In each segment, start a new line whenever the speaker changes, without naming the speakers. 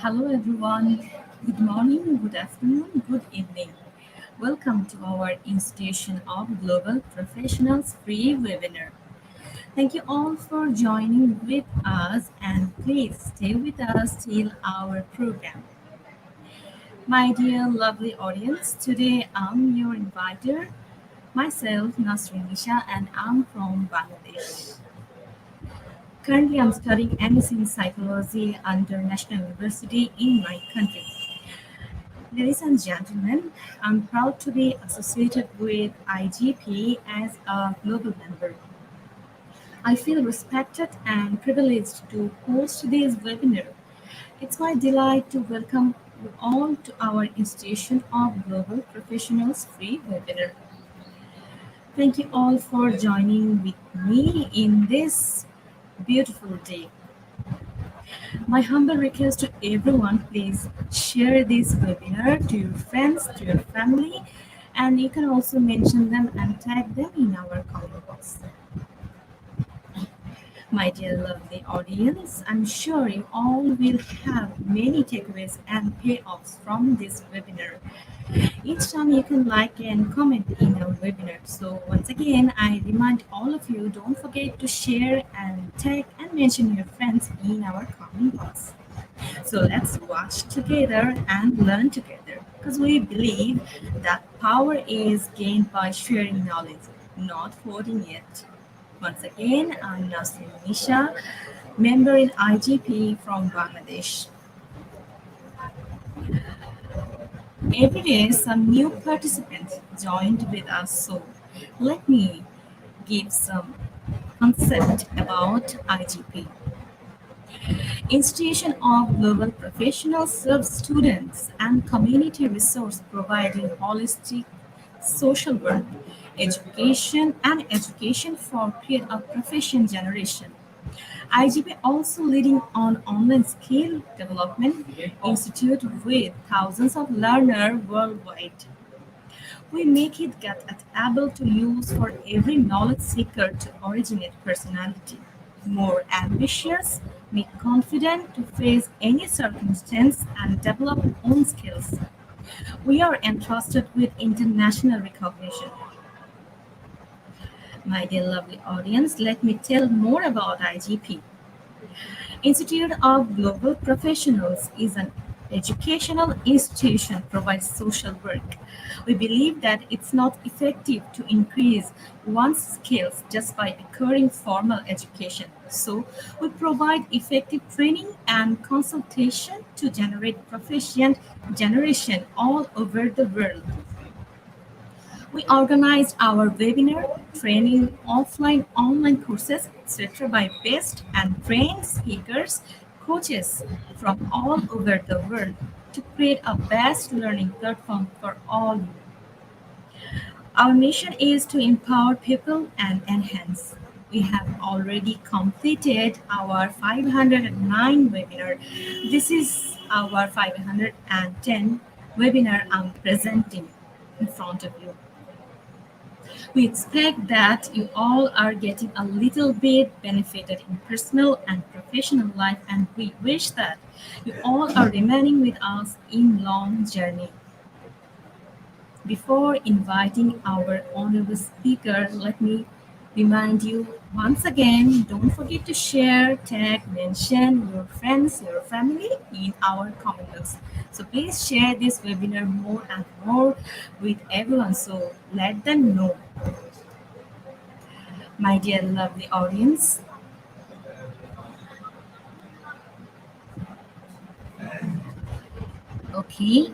Hello, everyone. Good morning, good afternoon, good evening. Welcome to our Institution of Global Professionals free webinar. Thank you all for joining with us and please stay with us till our program. My dear lovely audience, today I'm your inviter, myself Nasrin Nisha, and I'm from Bangladesh. Currently, I'm studying MSc in Psychology under National University in my country. Ladies and gentlemen, I'm proud to be associated with IGP as a global member. I feel respected and privileged to host this webinar. It's my delight to welcome you all to our Institution of Global Professionals free webinar. Thank you all for joining with me in this beautiful day. My humble request to everyone, please share this webinar to your friends, to your family, and you can also mention them and tag them in our comment box. My dear lovely audience, I'm sure you all will have many takeaways and payoffs from this webinar. Each time you can like and comment in our webinar. So once again, I remind all of you, don't forget to share and tag and mention your friends in our comment box. So let's watch together and learn together because we believe that power is gained by sharing knowledge, not hoarding it. Once again, I'm Nasrin Nisha, member in IGP from Bangladesh. Every day, some new participants joined with us, so let me give some concept about IGP. Institution of Global Professionals serves students and community resource providing holistic social work, education, and education for period of profession generation. IGP also leading on online skill development institute with thousands of learners worldwide. We make it get able to use for every knowledge seeker to originate personality. More ambitious, make confident to face any circumstance and develop own skills. We are entrusted with international recognition. My dear lovely audience, let me tell more about IGP. Institute of Global Professionals is an educational institution provides social work. We believe that it's not effective to increase one's skills just by acquiring formal education. So we provide effective training and consultation to generate proficient generation all over the world. We organized our webinar, training, offline, online courses, etc. by best and trained speakers, coaches from all over the world to create a best learning platform for all. Our mission is to empower people and enhance. We have already completed our 509 webinar. This is our 510 webinar I'm presenting in front of you. We expect that you all are getting a little bit benefited in personal and professional life, and we wish that you all are remaining with us in long journey. Before inviting our honorable speaker, let me remind you once again, don't forget to share, tag, mention your friends, your family in our comments. So please share this webinar more and more with everyone so let them know. My dear lovely audience, okay,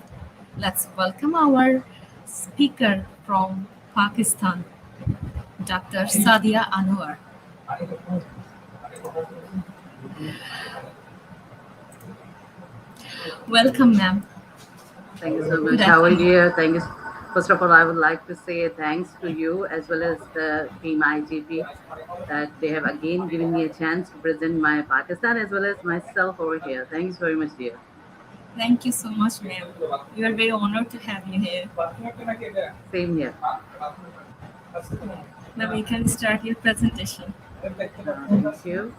let's welcome our speaker from Pakistan, Dr. Sadia Anwar. Welcome, ma'am.
Thank you so
Good
much. How are
afternoon.
you? Thank you. First of all, I would like to say thanks to you as well as the team IGP that they have again given me a chance to present my Pakistan as well as myself over here. Thanks very much, dear.
Thank you so much, ma'am. We are very honored to have you here.
Same here.
Now we can start your presentation.
Thank you.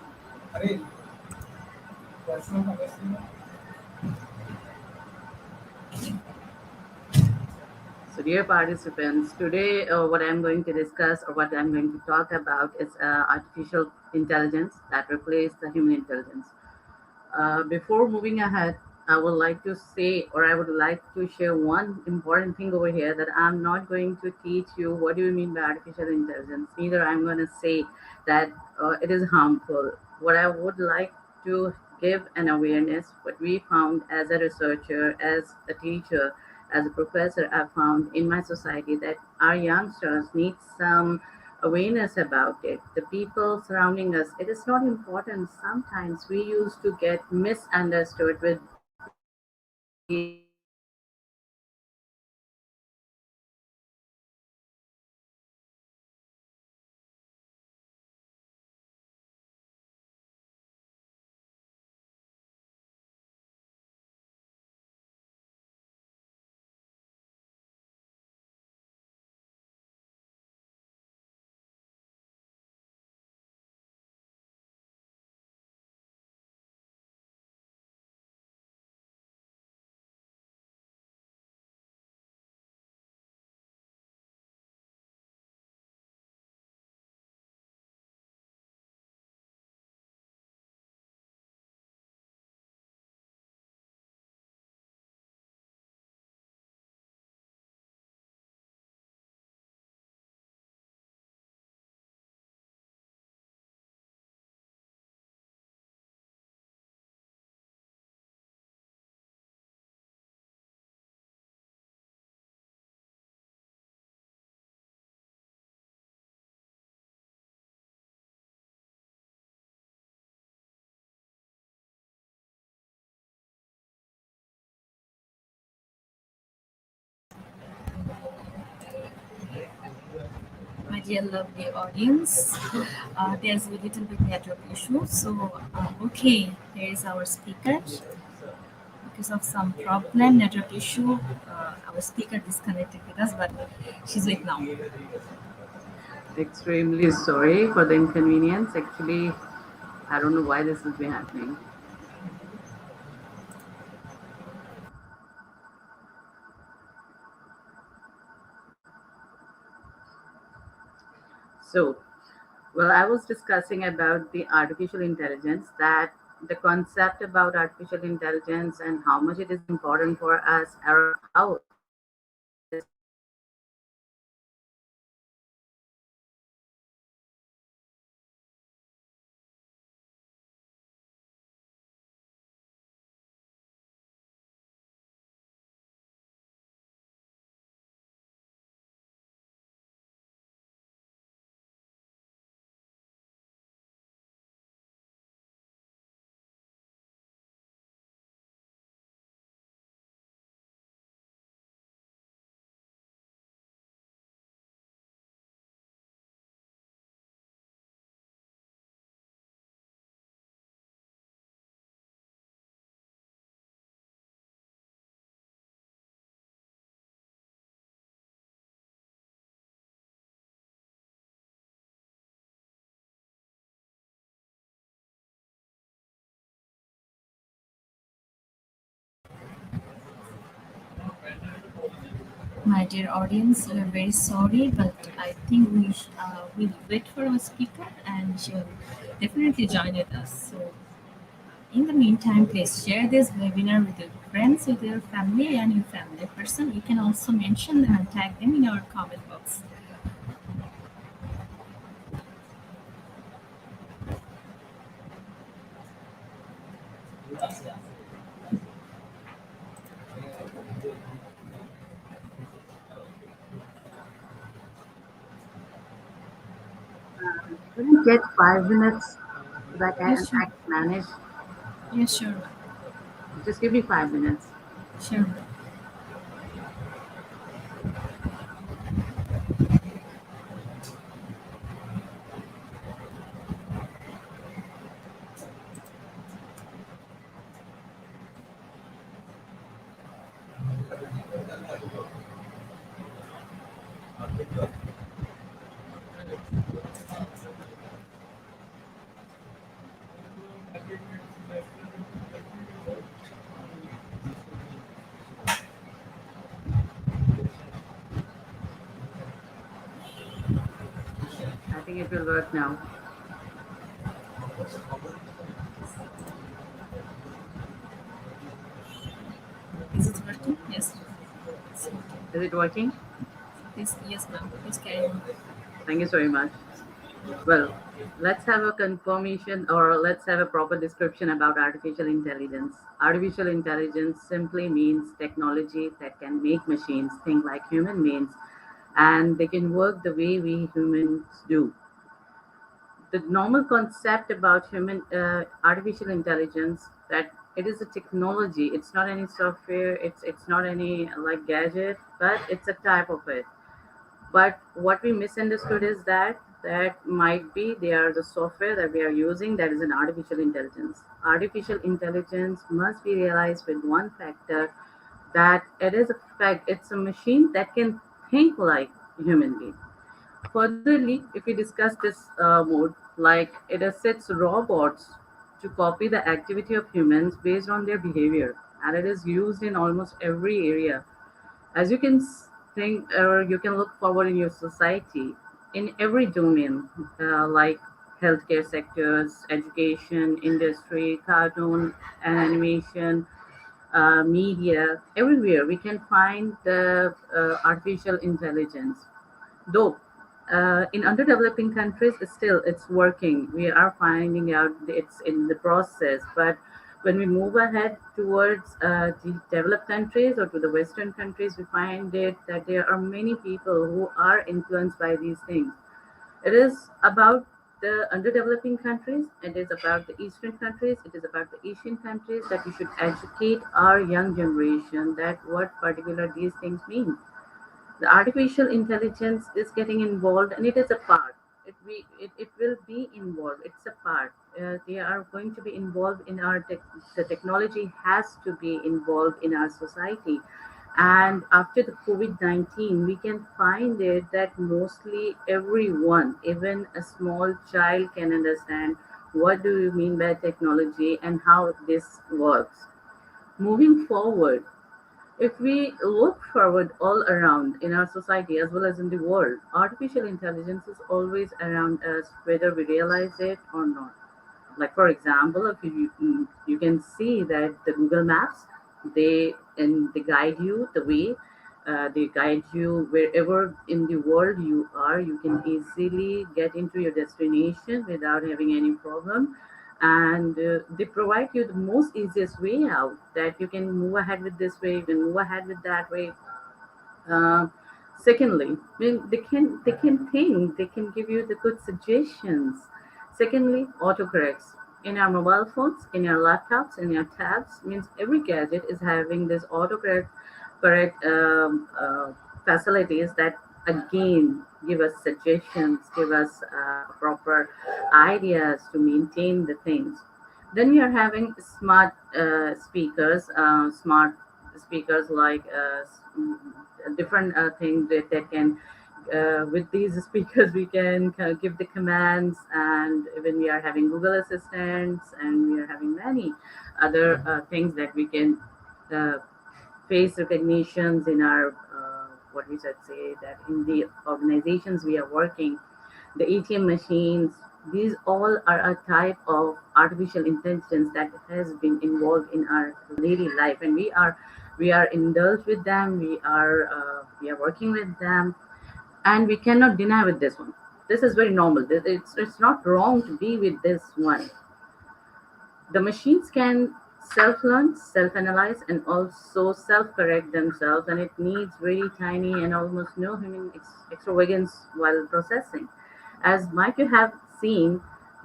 So, dear participants, today what I'm going to discuss or what I'm going to talk about is artificial intelligence that replaces the human intelligence. Before moving ahead, I would like to say, or I would like to share one important thing over here that I'm not going to teach you what do you mean by artificial intelligence. Neither I'm going to say that it is harmful. What I would like to give an awareness, what we found as a researcher, as a teacher, as a professor, I found in my society that our youngsters need some awareness about it. The people surrounding us, it is not important. Sometimes we used to get misunderstood with
My dear lovely audience, there's a little bit network issue. So, okay, here is our speaker. Because of some problem, network issue, our speaker disconnected with us, but she's with now.
extremely sorry for the inconvenience. Actually, I don't know why this has been happening. So, well, I was discussing about the artificial intelligence, that the concept about artificial intelligence and how much it is important for us, or how
My dear audience, we are very sorry, but I think we'll wait for our speaker and she'll definitely join with us. So, in the meantime, please share this webinar with your friends, with your family, and your family person. You can also mention them and tag them in our comment box.
can you get 5 minutes so that
Yes, sure.
I can manage?
Yes, sure.
Just give me 5 minutes.
Sure.
think it will work now.
Is it working? Yes. So,
Is it working?
please, yes, ma'am. Please carry on.
Thank you so very much. Well, let's have a confirmation or let's have a proper description about artificial intelligence. Artificial intelligence simply means technology that can make machines think like human beings and they can work the way we humans do. The normal concept about human artificial intelligence that it is a technology. It's not any software. It's not any like gadget, but it's a type of it. But what we misunderstood is that that might be they are the software that we are using that is an artificial intelligence. Artificial intelligence must be realized with one factor that it is a fact. It's a machine that can think like human being. Furtherly, if we discuss this mode, like it assists robots to copy the activity of humans based on their behavior, and it is used in almost every area. As you can think, or you can look forward in your society, in every domain, like healthcare sectors, education, industry, cartoon and animation, media, everywhere we can find the artificial intelligence. Though in underdeveloping countries, still it's working. We are finding out it's in the process. But when we move ahead towards the developed countries or to the Western countries, we find it that there are many people who are influenced by these things. It is about the underdeveloping countries, it is about the Eastern countries, it is about the Asian countries that we should educate our young generation that what particular these things mean. The artificial intelligence is getting involved and it is a part. It will be involved, it's a part. They are going to be involved in our the technology has to be involved in our society. And after the COVID-19 we can find it that mostly everyone, even a small child, can understand what do you mean by technology and how this works. Moving forward, if we look forward all around in our society as well as in the world, artificial intelligence is always around us, whether we realize it or not. Like for example, if you can see that the Google Maps, they guide you the way, they guide you wherever in the world you are. You can easily get into your destination without having any problem, and they provide you the most easiest way out that you can move ahead with this way, you can move ahead with that way. uh, Secondly, I mean, they can think, they can give you the good suggestions. Secondly, autocorrects in our mobile phones, in our laptops, in our tabs, means every gadget is having this autocorrect correct facilities that again give us suggestions, give us proper ideas to maintain the things. Then we are having smart speakers like different things that can with these speakers we can give the commands, and when we are having Google assistants and we are having many other things that we can uh, face recognitions in our what we should say that in the organizations we are working, the ATM machines, these all are a type of artificial intelligence that has been involved in our daily life, and we are indulged with them. We are working with them, and we cannot deny with this one. This is very normal. It's not wrong to be with this one. The machines can self-learn, self-analyze, and also self-correct themselves, and it needs very tiny and almost no human extravagance while processing. As might you have seen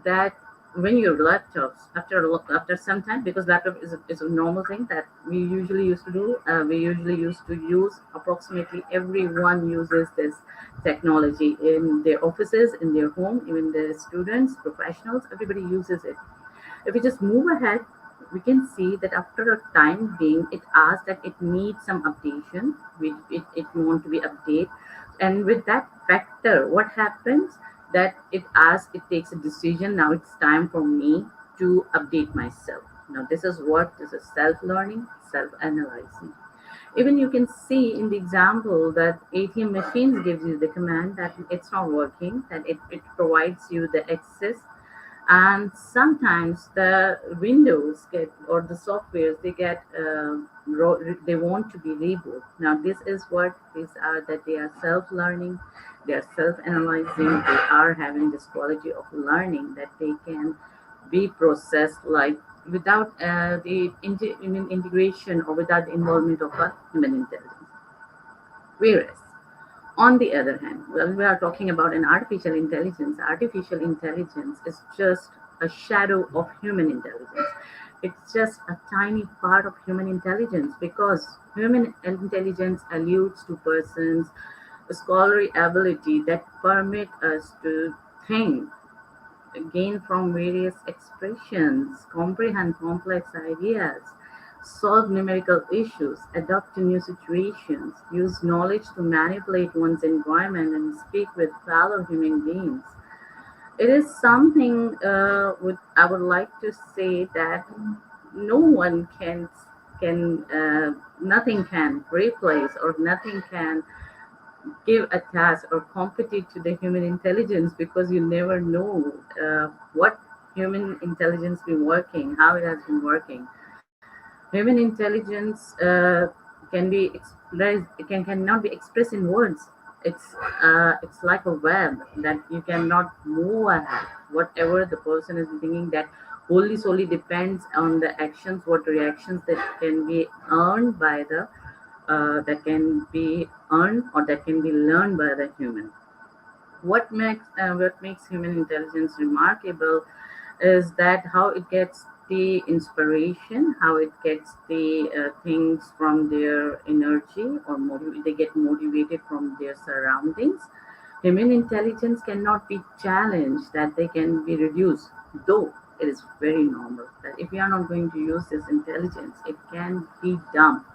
that when your laptops, after some time, because laptop is a normal thing that we usually used to do, we usually used to use, approximately everyone uses this technology in their offices, in their home, even the students, professionals, everybody uses it. If we just move ahead, we can see that after a time being, it asks that it needs some updation. It want to be updated. And with that factor, what happens that it asks, it takes a decision. Now it's time for me to update myself. Now this is what this is self-learning, self-analyzing. Even you can see in the example that ATM machines gives you the command that it's not working, that it provides you the access, and sometimes the windows get, or the softwares, they get they want to be reboot. Now this is what these are, that they are self-learning, they are self-analyzing, they are having this quality of learning that they can be processed like without integration or without the involvement of a human intelligence. Whereas on the other hand, when we are talking about an artificial intelligence is just a shadow of human intelligence. It's just a tiny part of human intelligence, because human intelligence alludes to persons' scholarly ability that permit us to think, gain from various expressions, comprehend complex ideas, solve numerical issues, adapt to new situations, use knowledge to manipulate one's environment, and speak with fellow human beings. It is something I would like to say that no one nothing can replace, or nothing can give a task or compete to the human intelligence, because you never know what human intelligence been working, how it has been working. Human intelligence can be expressed, cannot be expressed in words. It's like a web that you cannot move ahead. Whatever the person is thinking, that wholly solely depends on the actions, what reactions that can be earned by the that can be earned or that can be learned by the human. What makes human intelligence remarkable is that how it gets the inspiration, how it gets the things from their energy, or they get motivated from their surroundings. Human intelligence cannot be challenged, that they can be reduced, though it is very normal that if we are not going to use this intelligence, it can be dumped.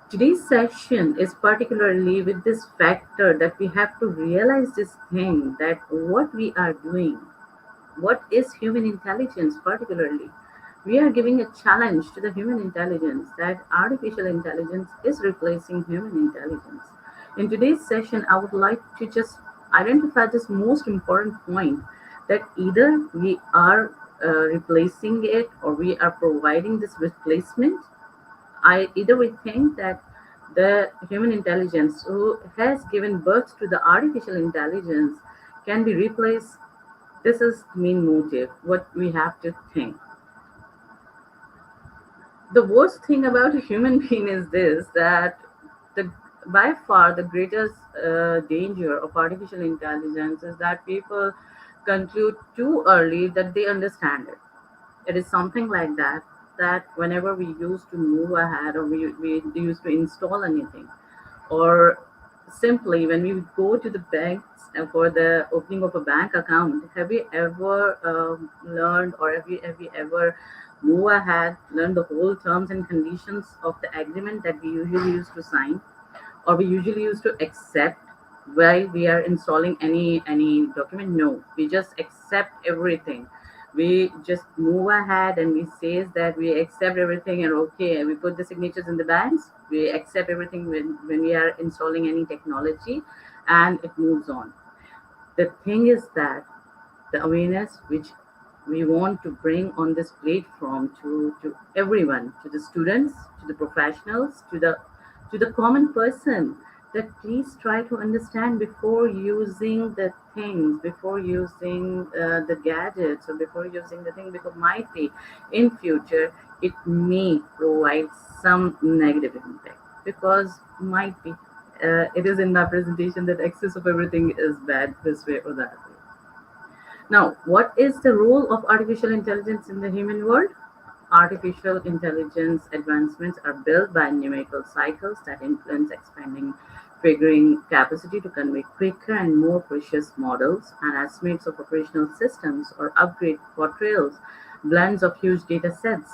Today's session is particularly with this factor that we have to realize this thing, that what we are doing, what is human intelligence particularly. We are giving a challenge to the human intelligence, that artificial intelligence is replacing human intelligence. In today's session, I would like to just identify this most important point, that either we are replacing it, or we are providing this replacement. Either we think that the human intelligence who has given birth to the artificial intelligence can be replaced. This is the main motive, what we have to think. The worst thing about a human being is this, that the by far the greatest danger of artificial intelligence is that people conclude too early that they understand it. It is something like that, that whenever we used to move ahead, or we used to install anything, or simply when we go to the banks for the opening of a bank account, have you ever learned, or have you ever move ahead, learn the whole terms and conditions of the agreement that we usually used to sign, or we usually used to accept while we are installing any document? No, we just accept everything. We just move ahead and we says that we accept everything, and okay, we put the signatures in the banks, we accept everything when we are installing any technology, and it moves on. The thing is that the awareness which we want to bring on this platform to everyone, to the students, to the professionals, to the common person, that please try to understand before using the things, before using the gadgets, or before using the thing, because might be in future it may provide some negative impact, because might be it is in my presentation that excess of everything is bad this way or that way. Now, what is the role of artificial intelligence in the human world? Artificial intelligence advancements are built by numerical cycles that influence expanding figuring capacity to convey quicker and more precise models and estimates of operational systems, or upgrade portrayals, blends of huge data sets.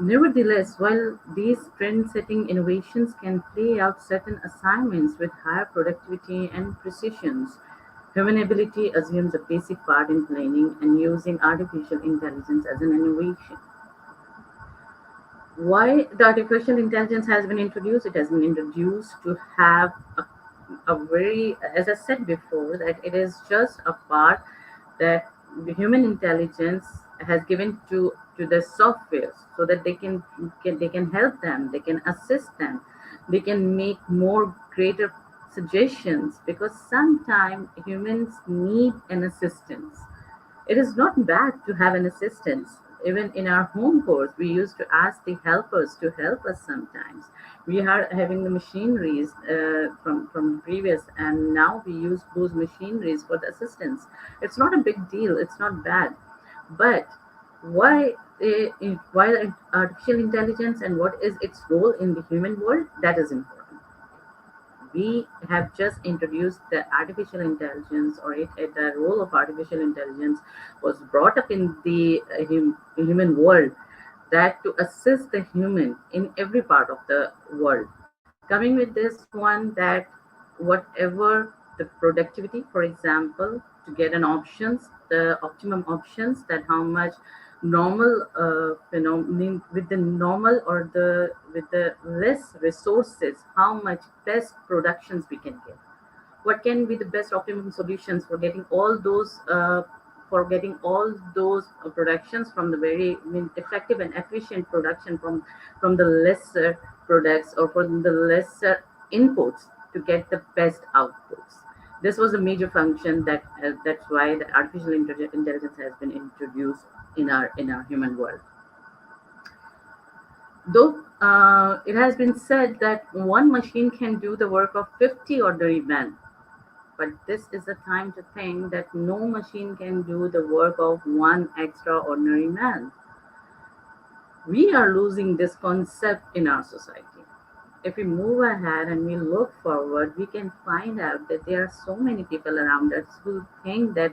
Nevertheless, while these trend setting innovations can play out certain assignments with higher productivity and precisions, human ability assumes a basic part in planning and using artificial intelligence as an innovation. Why the artificial intelligence has been introduced? It has been introduced to have a very, as I said before, that it is just a part that the human intelligence has given to the software, so that they can help them, they can assist them, they can make more greater suggestions, because sometimes humans need an assistance. It is not bad to have an assistance. Even in our home course, we used to ask the helpers to help us sometimes. We are having the machineries from previous, and now we use those machineries for the assistance. It's not a big deal. It's not bad. But why, why artificial intelligence and what is its role in the human world? That is important. We have just introduced the artificial intelligence, or the role of artificial intelligence was brought up in the human world, that to assist the human in every part of the world. Coming with this one, that whatever the productivity, for example, to get an options, the optimum options, that how much normal phenomenon with the normal, or the with the less resources, how much best productions we can get, what can be the best optimum solutions for getting all those productions from the very, I mean, effective and efficient production from the lesser products, or from the lesser inputs, to get the best outputs. This was a major function, that's why the artificial intelligence has been introduced in our human world. Though it has been said that one machine can do the work of 50 ordinary men, but this is the time to think that no machine can do the work of one extraordinary man. We are losing this concept in our society. If we move ahead and we look forward, we can find out that there are so many people around us who think that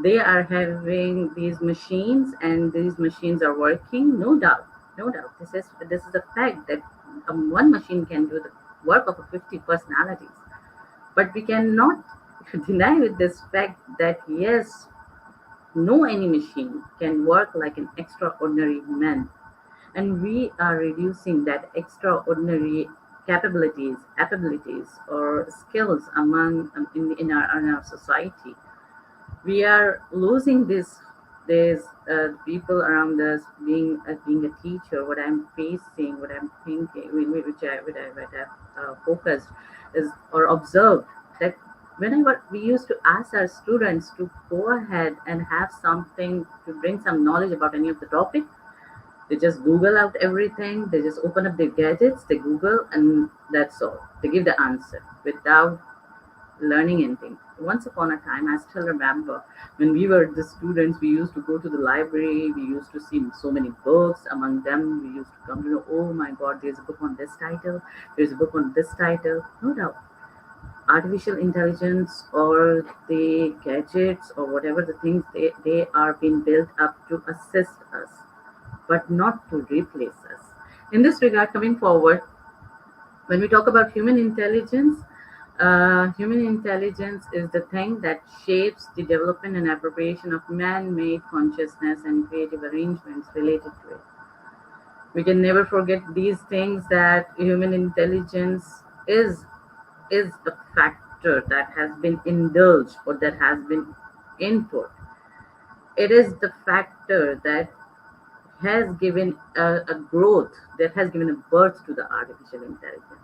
they are having these machines and these machines are working. No doubt, no doubt. This is a fact that one machine can do the work of 50 personalities. But we cannot deny with this fact that yes, no any machine can work like an extraordinary man. And we are reducing that extraordinary capabilities or skills among in our society. We are losing this people around us, being a teacher. What I'm facing, what I'm thinking, what I've focused is, or observed, that whenever we used to ask our students to go ahead and have something to bring some knowledge about any of the topic, they just Google out everything. They just open up their gadgets, they Google, and that's all. They give the answer without learning anything. Once upon a time, I still remember when we were the students, we used to go to the library, we used to see so many books. Among them, we used to come to know, oh my God, there's a book on this title, there's a book on this title. No doubt, artificial intelligence or the gadgets or whatever the things, they are being built up to assist us, but not to replace us. In this regard, coming forward, when we talk about human intelligence is the thing that shapes the development and appropriation of man-made consciousness and creative arrangements related to it. We can never forget these things, that human intelligence is a factor that has been indulged, or that has been input. It is the factor that has given a growth, that has given a birth to the artificial intelligence.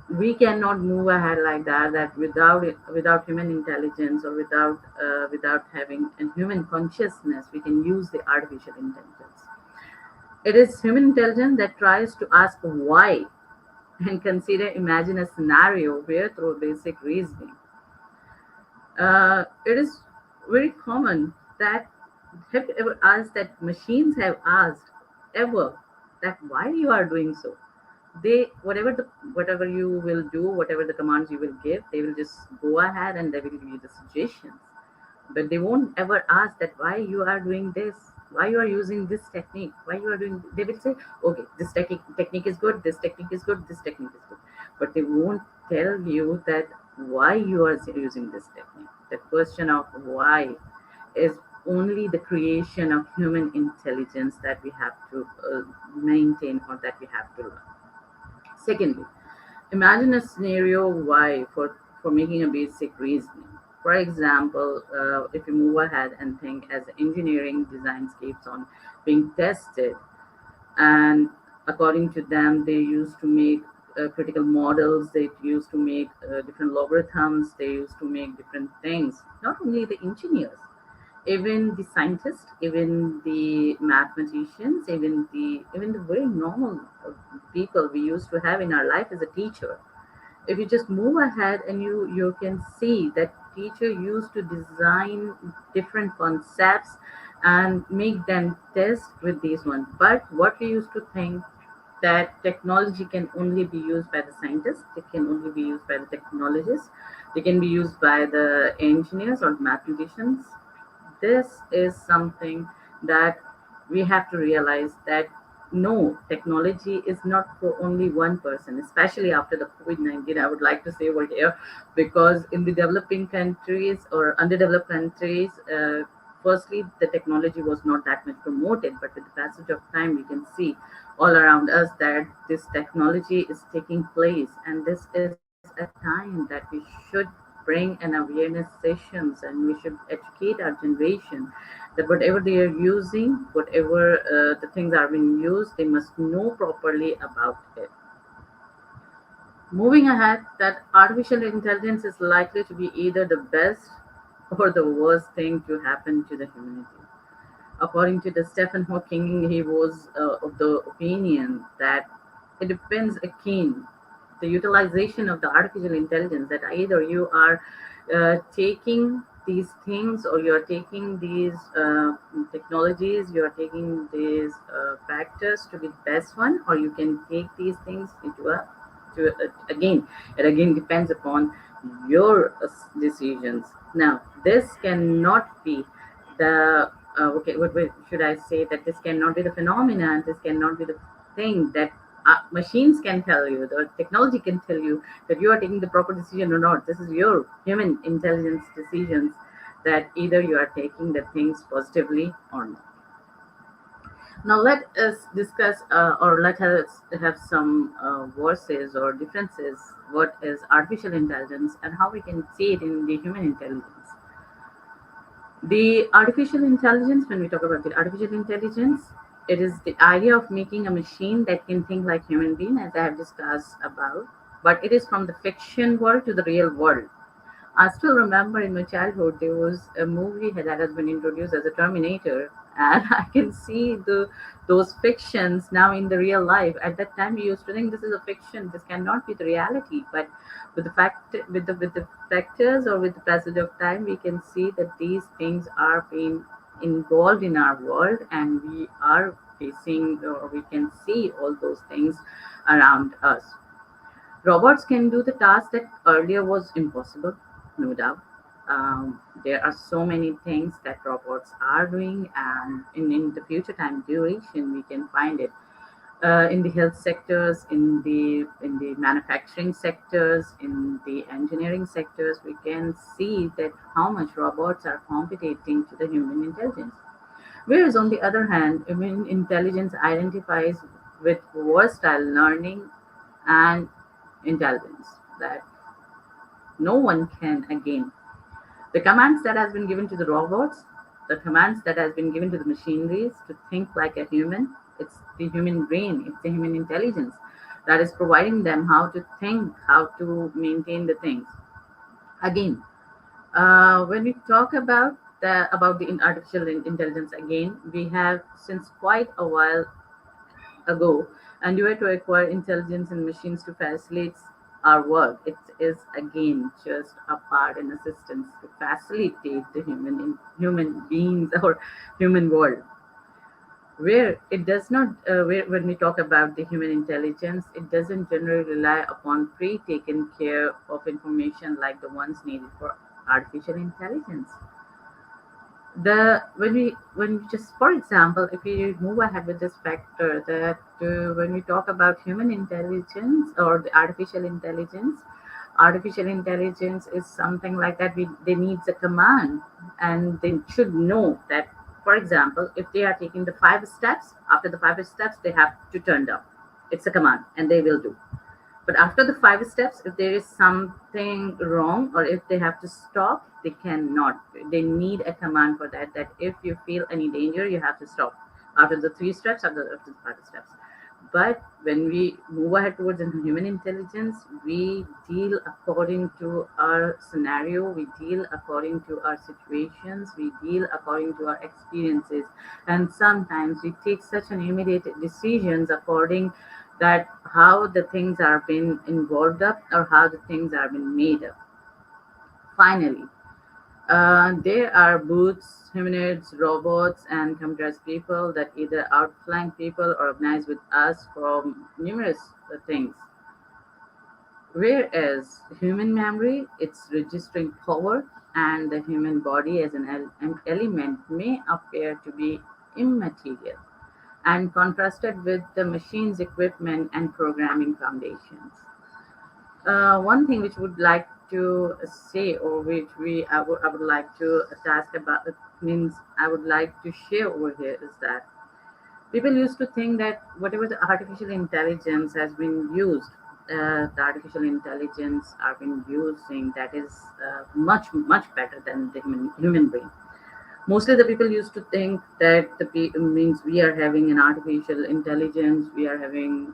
We cannot move ahead like that, that without human intelligence, or without having a human consciousness, we can use the artificial intelligence. It is human intelligence that tries to ask why, and imagine a scenario where, through basic reasoning, it is very common that, have you ever asked, that machines have asked ever, that why you are doing so? They, whatever you will do, whatever the commands you will give, they will just go ahead and they will give you the suggestions. But they won't ever ask that why you are doing this, why you are using this technique, why you are doing. They will say, okay, this technique is good, this technique is good, this technique is good, but they won't tell you that why you are using this technique. The question of why is only the creation of human intelligence that we have to maintain, or that we have to learn. Secondly, imagine a scenario why for making a basic reasoning. For example, if you move ahead and think as engineering designs keeps on being tested, and according to them, they used to make critical models, they used to make different logarithms, they used to make different things. Not only the engineers, even the scientists, even the mathematicians, even the very normal people we used to have in our life as a teacher. If you just move ahead and you can see that teacher used to design different concepts and make them test with these ones. But what we used to think, that technology can only be used by the scientists, it can only be used by the technologists, they can be used by the engineers or mathematicians. This is something that we have to realize, that no, technology is not for only one person, especially after the COVID-19. I would like to say over here, because in the developing countries or underdeveloped countries, firstly, the technology was not that much promoted, but with the passage of time, we can see all around us that this technology is taking place, and this is a time that we should bring an awareness sessions, and we should educate our generation that whatever they are using, whatever the things are being used, they must know properly about it. Moving ahead, that artificial intelligence is likely to be either the best or the worst thing to happen to the humanity. According to the Stephen Hawking, he was of the opinion that it depends again the utilization of the artificial intelligence, that either you are taking these things, or you are taking these technologies, you are taking these factors to be the best one, or you can take these things into a to again, it again depends upon your decisions. Now this cannot be the okay, what should I say, that this cannot be the phenomenon, this cannot be the thing that machines can tell you, the technology can tell you that you are taking the proper decision or not. This is your human intelligence decisions, that either you are taking the things positively or not. Now let us discuss, or let us have some verses or differences. What is artificial intelligence and how we can see it in the human intelligence? The artificial intelligence, when we talk about the artificial intelligence, it is the idea of making a machine that can think like human being, as I have discussed about, but it is from the fiction world to the real world. I still remember in my childhood there was a movie that has been introduced as a Terminator, and I can see the those fictions now in the real life. At that time, we used to think this is a fiction, this cannot be the reality. But with the factors, or with the passage of time, we can see that these things are being involved in our world, and we are facing, or we can see all those things around us. Robots can do the task that earlier was impossible, no doubt. There are so many things that robots are doing, and in the future time duration, we can find it in the health sectors, in the manufacturing sectors, in the engineering sectors. We can see that how much robots are competing to the human intelligence. Whereas on the other hand, human intelligence identifies with versatile learning and intelligence that no one can again. The commands that has been given to the robots, the commands that has been given to the machineries to think like a human, it's the human brain, it's the human intelligence that is providing them how to think, how to maintain the things. Again, when we talk about the artificial intelligence, again, we have since quite a while ago, and you were to acquire intelligence in machines to facilitate our work. It is again just a part and assistance to facilitate the human beings or human world. Where it does not, when we talk about the human intelligence, it doesn't generally rely upon pre-taken care of information like the ones needed for artificial intelligence. The when we just, for example, if we move ahead with this factor, that when we talk about human intelligence or the artificial intelligence is something like that, they needs a command. and they should know that, for example, if they are taking the 5 steps, after the 5 steps they have to turn down. It's a command and they will do. But after the 5 steps, if there is something wrong or if they have to stop, they cannot. They need a command for that. That if you feel any danger, you have to stop. After the 3 steps, after the 5 steps. But when we move ahead towards human intelligence, we deal according to our scenario, we deal according to our situations, we deal according to our experiences, and sometimes we take such an immediate decisions according that how the things are being involved up or how the things are being made up. Finally, there are boots, humanoids, robots, and computerized people that either outflank people or organize with us from numerous things. Whereas human memory, its registering power, and the human body as an element may appear to be immaterial and contrasted with the machine's equipment and programming foundations. One thing which would like to say, or which I would like to ask about, means I would like to share over here, is that people used to think that whatever the artificial intelligence has been used, the artificial intelligence are been using, that is much better than the human brain. Mostly the people used to think that means we are having an artificial intelligence, we are having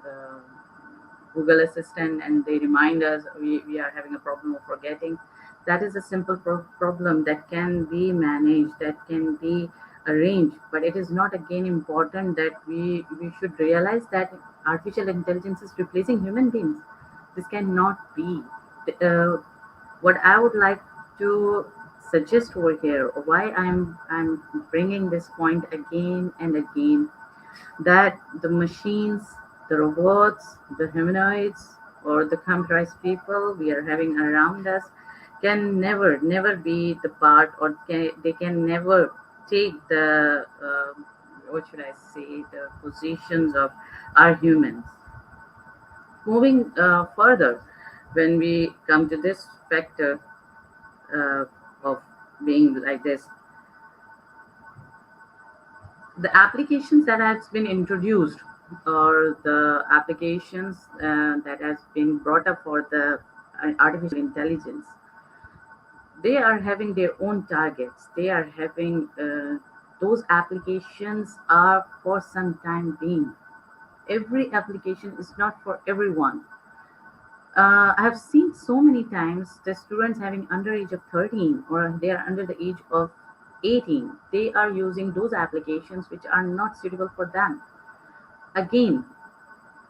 Google Assistant, and they remind us we are having a problem of forgetting. That is a simple problem that can be managed, that can be arranged, but it is not again important that we should realize that artificial intelligence is replacing human beings. This cannot be. Uh, what I would like to suggest over here, why I'm bringing this point again and again, that the machines, the robots, the humanoids, or the computerized people we are having around us can never be the part, or they can never take the what should I say, the positions of our humans. Moving further, when we come to this factor uh, of being like this, the applications that has been introduced, or the applications that has been brought up for the artificial intelligence, they are having their own targets. They are having those applications are for some time being. Every application is not for everyone. I have seen so many times the students having under age of 13, or they are under the age of 18. They are using those applications which are not suitable for them. Again,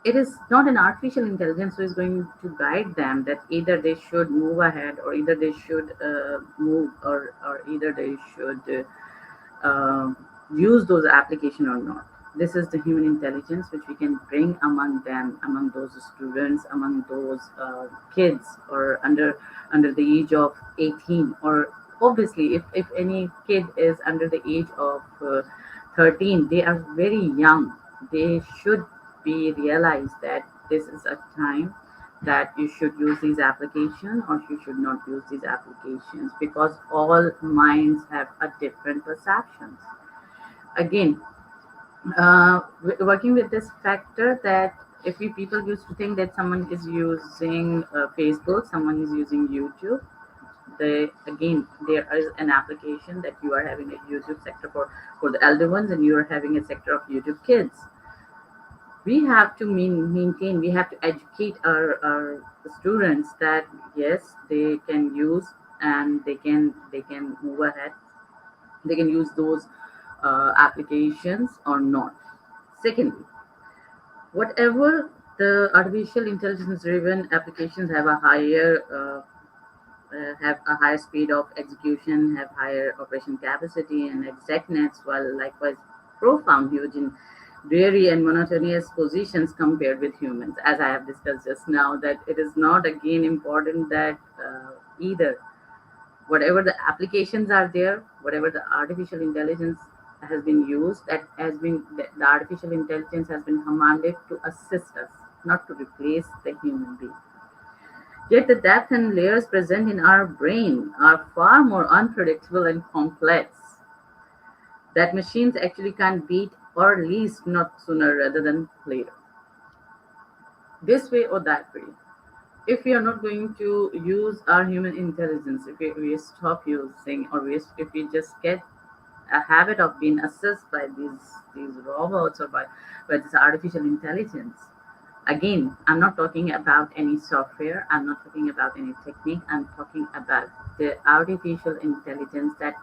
it is not an artificial intelligence who is going to guide them that either they should move ahead, or either they should move, or either they should use those application or not. This is the human intelligence which we can bring among them, among those students, among those kids, or under the age of 18, or obviously if any kid is under the age of 13, they are very young. They should be realized that this is a time that you should use these applications or you should not use these applications, because all minds have a different perceptions. Again, working with this factor, that if we people used to think that someone is using Facebook, someone is using YouTube, they again, there is an application that you are having a YouTube sector for the elder ones, and you are having a sector of YouTube kids. We have to maintain, we have to educate our students that yes, they can use, and they can move ahead, they can use those applications or not. Secondly, whatever the artificial intelligence driven applications have a higher speed of execution, have higher operation capacity and exactness, while likewise profound huge in dreary and monotonous positions compared with humans. As I have discussed just now, that it is not again important that either whatever the applications are there, whatever the artificial intelligence has been used, that has been the artificial intelligence has been commanded to assist us, not to replace the human being. Yet the depth and layers present in our brain are far more unpredictable and complex that machines actually can't beat, or at least not sooner rather than later. This way or that way. If we are not going to use our human intelligence, if we stop using, or if we just get a habit of being assessed by these robots, or by this artificial intelligence. Again, I'm not talking about any software, I'm not talking about any technique, I'm talking about the artificial intelligence that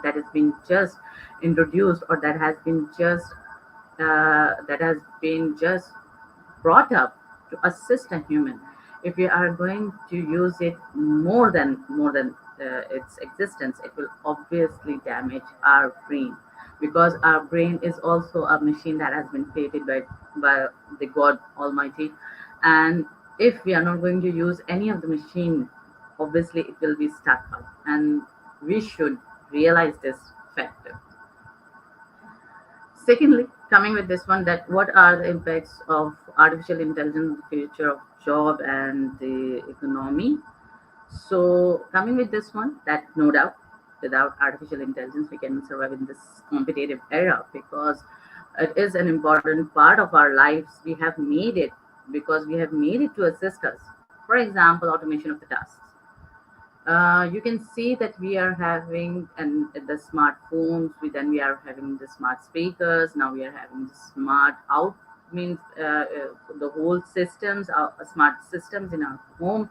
has been just introduced, or that has been just brought up to assist a human. If we are going to use it more than its existence, it will obviously damage our brain, because our brain is also a machine that has been created by the God Almighty. And if we are not going to use any of the machine, obviously it will be stuck up, and we should realize this factor. Secondly, coming with this one, that what are the impacts of artificial intelligence in the future of job and the economy? So, coming with this one, that no doubt, without artificial intelligence, we can survive in this competitive era, because it is an important part of our lives. We have made it because we have made it to assist us. For example, automation of the tasks. You can see that we are having and the smartphones. Then we are having the smart speakers. Now we are having the smart out means the whole systems, smart systems in our home.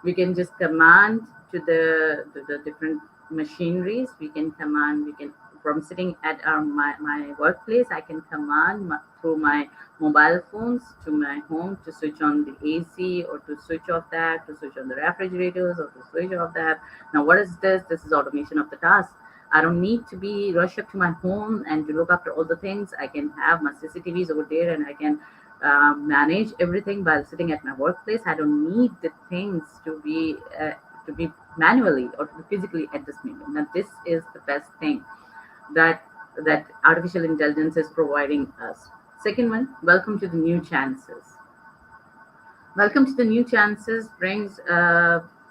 We can just command to the different machineries. We can command. We can, from sitting at my workplace, I can command through my mobile phones to my home to switch on the AC, or to switch off that, to switch on the refrigerators, or to switch off that. Now, what is this? This is automation of the task. I don't need to be rush up to my home and to look after all the things. I can have my CCTVs over there, and I can manage everything while sitting at my workplace. I don't need the things to be manually or to be physically at this moment. Now, this is the best thing that artificial intelligence is providing us. Second one, welcome to the new chances. Welcome to the new chances brings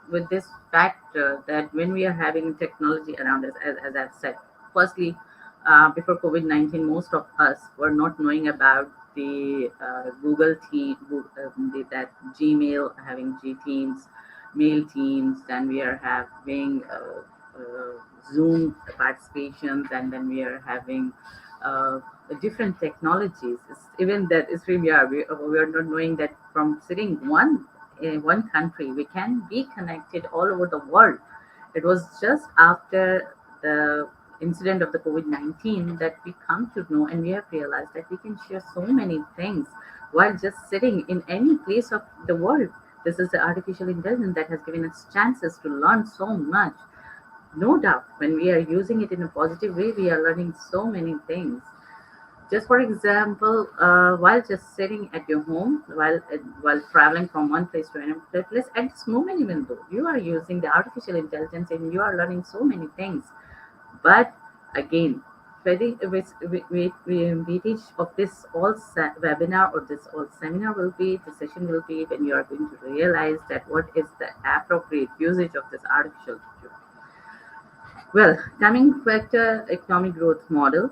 with this factor that when we are having technology around us, as I've said, firstly, before COVID-19, most of us were not knowing about the Google Team, that Gmail, having G Teams, Mail Teams, then we are having Zoom participations, and then we are having uh, different technologies. Even that is StreamYard, we are not knowing that from sitting in one country, we can be connected all over the world. It was just after the incident of the COVID-19 that we come to know, and we have realized that we can share so many things while just sitting in any place of the world. This is the artificial intelligence that has given us chances to learn so much. No doubt, when we are using it in a positive way, we are learning so many things. Just for example, while just sitting at your home, while traveling from one place to another place, at this moment, even though you are using the artificial intelligence and you are learning so many things, but again, with each of this webinar, or this all seminar will be, the session will be when you are going to realize that what is the appropriate usage of this artificial. Well, coming back to economic growth model.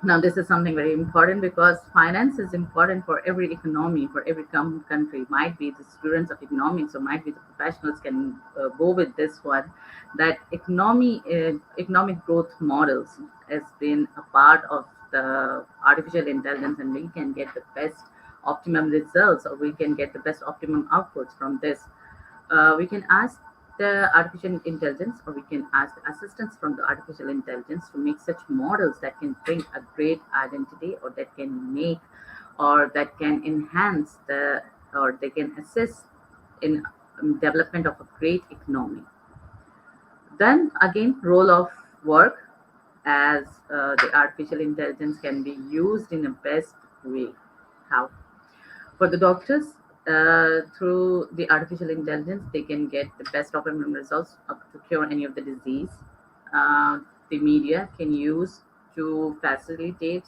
Now, this is something very important, because finance is important for every economy, for every country. Might be the students of economics, or might be the professionals can go with this one. That economic growth models has been a part of the artificial intelligence, and we can get the best optimum results, or we can get the best optimum outputs from this. We can ask the artificial intelligence, or we can ask assistance from the artificial intelligence to make such models that can bring a great identity, or that can make, or that can enhance or they can assist in development of a great economy. Then again, role of work, as the artificial intelligence can be used in a best way. How? For the doctors, through the artificial intelligence, they can get the best optimum results to cure any of the disease. The media can use to facilitate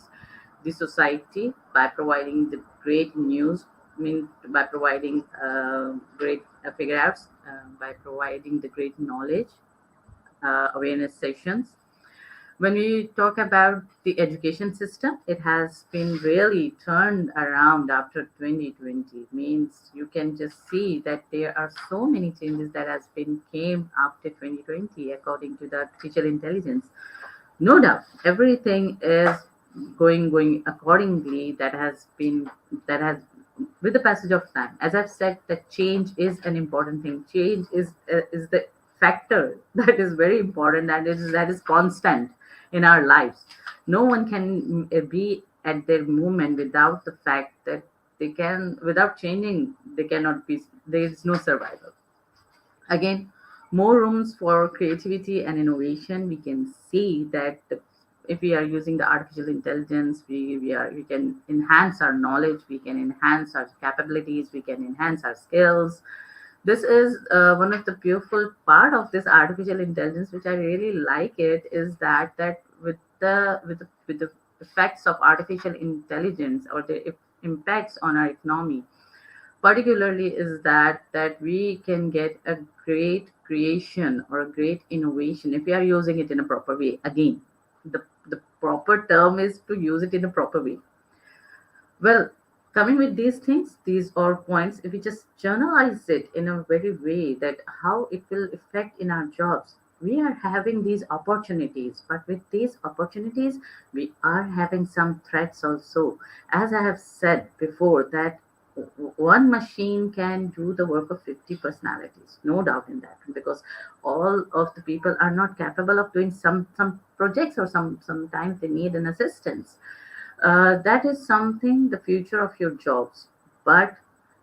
the society by providing the great news mean by providing great figure outs, by providing the great knowledge, awareness sessions. When we talk about the education system, it has been really turned around after 2020. Means you can just see that there are so many changes that has been came after 2020 according to the artificial intelligence. No doubt, everything is going accordingly. That has with the passage of time. As I've said, that change is an important thing. Change is the factor that is very important, and that is constant in our lives. No one can be at their moment without the fact that they can, without changing, they cannot be. There is no survival. Again, more rooms for creativity and innovation. We can see that if we are using the artificial intelligence, we can enhance our knowledge, we can enhance our capabilities, we can enhance our skills. This is one of the beautiful part of this artificial intelligence, which I really like. It is that with the effects of artificial intelligence, or the impacts on our economy, particularly, is that we can get a great creation or a great innovation if we are using it in a proper way. Again, the proper term is to use it in a proper way. Well, coming with these things, these are points, if we just journalize it in a very way that how it will affect in our jobs. We are having these opportunities, but with these opportunities, we are having some threats also. As I have said before, that one machine can do the work of 50 personalities, no doubt in that, because all of the people are not capable of doing some projects, or sometimes they need an assistance. That is something the future of your jobs. But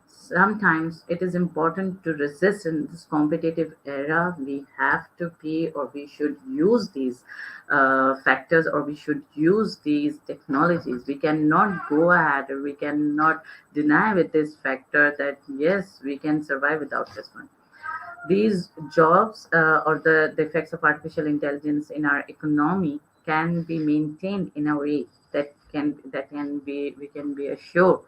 sometimes it is important to resist in this competitive era. We have to be, or we should use these factors, or we should use these technologies. We cannot go ahead, or we cannot deny with this factor that yes, we can survive without this one. These jobs, or the effects of artificial intelligence in our economy, can be maintained in a way that can be, we can be assured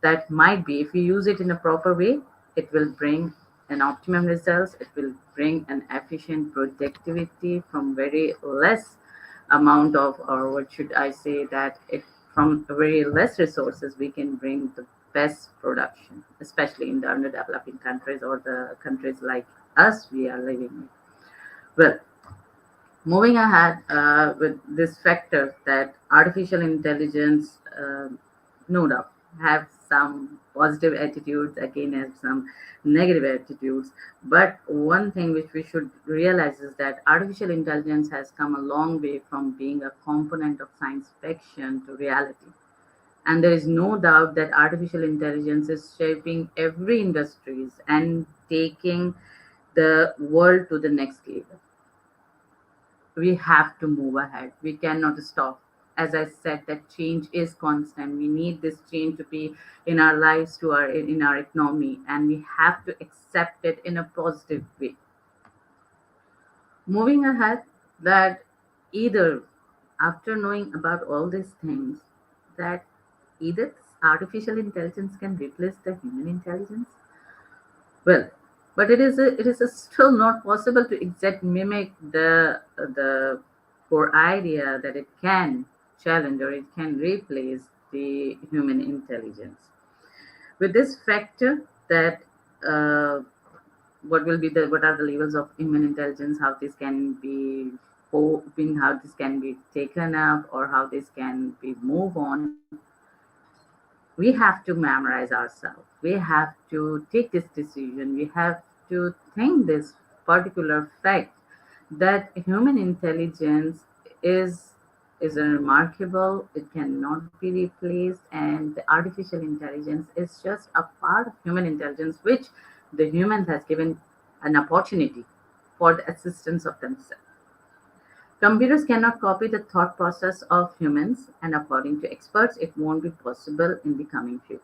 that might be, if we use it in a proper way, it will bring an optimum results. It will bring an efficient productivity from very less amount of, or what should I say, that it, from very less resources, we can bring the best production, especially in the underdeveloping countries, or the countries like us we are living in. Well, moving ahead with this factor, that artificial intelligence, no doubt, have some positive attitudes, again have some negative attitudes. But one thing which we should realize is that artificial intelligence has come a long way from being a component of science fiction to reality. And there is no doubt that artificial intelligence is shaping every industries and taking the world to the next level. We have to move ahead. We cannot stop. As I said, that change is constant. We need this change to be in our lives, to our in our economy, and we have to accept it in a positive way. Moving ahead, that either, after knowing about all these things, that either artificial intelligence can replace the human intelligence. Well, but it is a still not possible to exact mimic the core idea that it can challenge, or it can replace the human intelligence. With this factor, that what are the levels of human intelligence, how this can be how this can be taken up, or how this can be move on. We have to memorize ourselves. We have to take this decision. We have to think this particular fact, that human intelligence is is remarkable. It cannot be replaced, and the artificial intelligence is just a part of human intelligence, which the human has given an opportunity for the assistance of themselves. Computers cannot copy the thought process of humans, and according to experts, it won't be possible in the coming future.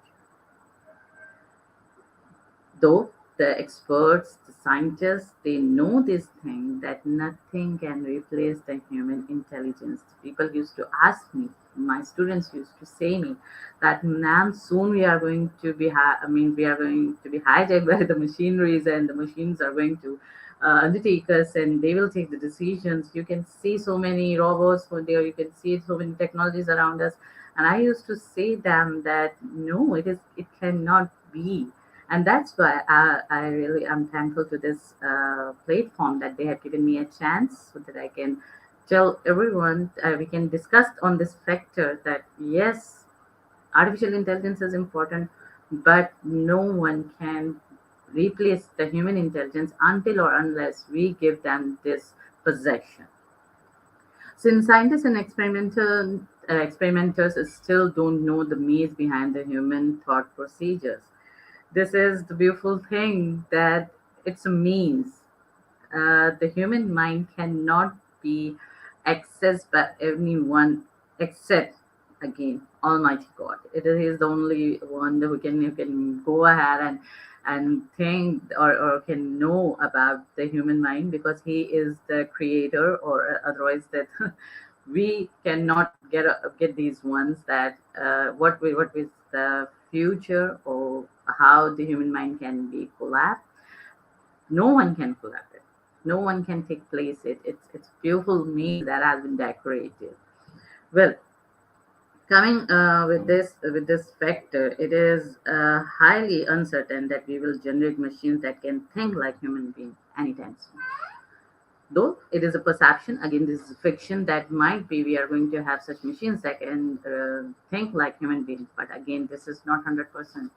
Though the experts, the scientists, they know this thing that nothing can replace the human intelligence. People used to ask me, my students used to say me that, ma'am, soon we are going to be we are going to be hijacked by the machineries, and the machines are going to undertake us, and they will take the decisions. You can see so many robots for there, you can see so many technologies around us. And I used to say them that no, it cannot be. And that's why I really am thankful to this platform, that they have given me a chance so that I can tell everyone, we can discuss on this factor that yes, artificial intelligence is important, but no one can replace the human intelligence until or unless we give them this possession. Since scientists and experimenters still don't know the maze behind the human thought procedures, this is the beautiful thing, that it's a means. The human mind cannot be accessed by anyone except, again, Almighty God. It is the only one who can go ahead and think, or can know about the human mind, because he is the creator, or otherwise that we cannot get these ones, that what is the future, or how the human mind can be collapsed. No one can collapse it. No one can take place it. It's beautiful maze that has been decorated. Well, coming with this factor, it is highly uncertain that we will generate machines that can think like human beings anytime soon. Though it is a perception, again, this is fiction, that might be we are going to have such machines that can think like human beings. But again, this is not 100%.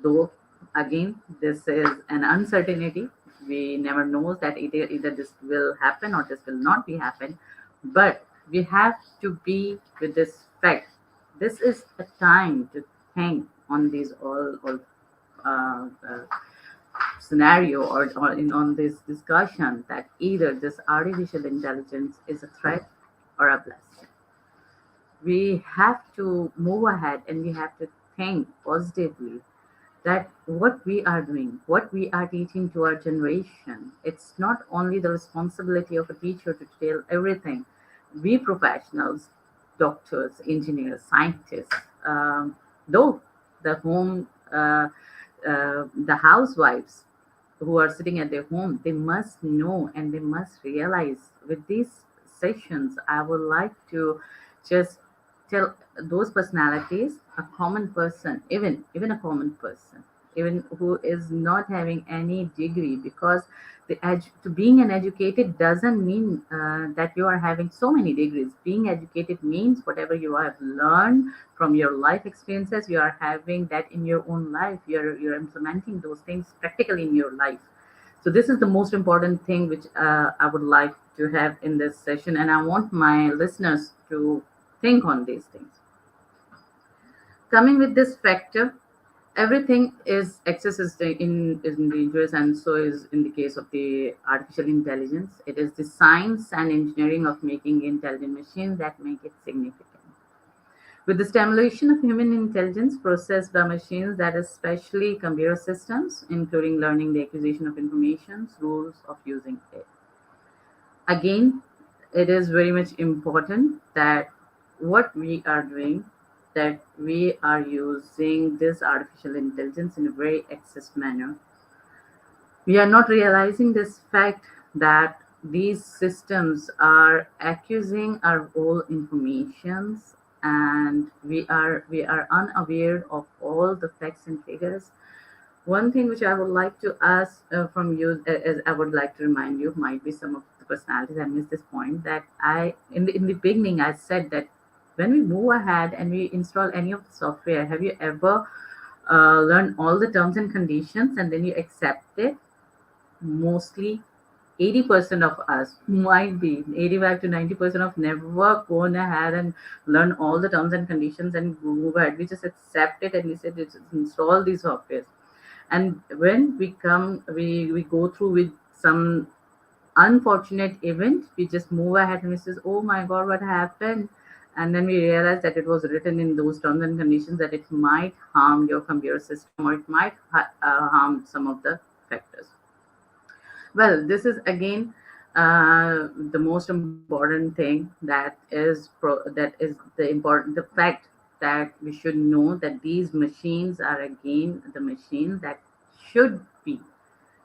Though again, this is an uncertainty. We never knows that either this will happen or this will not be happen. But we have to be with this fact. This is a time to think on these all scenario, on this discussion, that either this artificial intelligence is a threat or a blessing. We have to move ahead, and we have to think positively, that what we are doing, what we are teaching to our generation, it's not only the responsibility of a teacher to tell everything. We professionals, doctors, engineers, scientists, though the home, the housewives who are sitting at their home, they must know and they must realize, with these sessions, I would like to just tell those personalities, a common person, even a common person, even who is not having any degree, because to being an educated doesn't mean that you are having so many degrees. Being educated means whatever you have learned from your life experiences, you are having that in your own life. You're implementing those things practically in your life. So this is the most important thing which I would like to have in this session, and I want my listeners to think on these things. Coming with this factor, everything is excess is dangerous, and so is in the case of the artificial intelligence. It is the science and engineering of making intelligent machines that make it significant. With the stimulation of human intelligence processed by machines, that is especially computer systems, including learning, the acquisition of information, rules of using it. Again, it is very much important that what we are doing, that we are using this artificial intelligence in a very excess manner. We are not realizing this fact that these systems are accusing our all informations, and we are unaware of all the facts and figures. One thing which I would like to ask from you, as I would like to remind you, might be some of the personalities. I missed this point, that I in the beginning I said that when we move ahead and we install any of the software, have you ever learned all the terms and conditions and then you accept it? Mostly 80% of us, might be 85 to 90% of, never gone ahead and learn all the terms and conditions and move ahead. We just accept it and we said, it's install these softwares. And when we go through with some unfortunate event, we just move ahead and we says, oh my god, what happened? And then we realize that it was written in those terms and conditions that it might harm your computer system, or it might harm some of the factors. Well, this is again the most important thing, that is the fact that we should know that these machines are again the machine that should be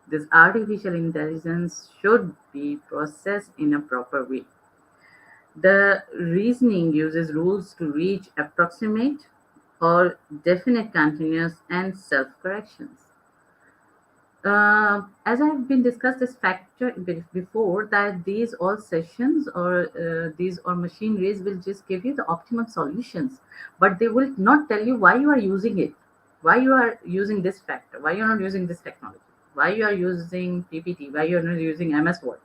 this artificial intelligence should be processed in a proper way. The reasoning uses rules to reach approximate or definite continuous and self corrections. As I've been discussed this factor before, that these all sessions or these or machineries will just give you the optimum solutions, but they will not tell you why you are using it, why you are using this factor, why you're not using this technology, why you are using PPT, why you're not using MS Word.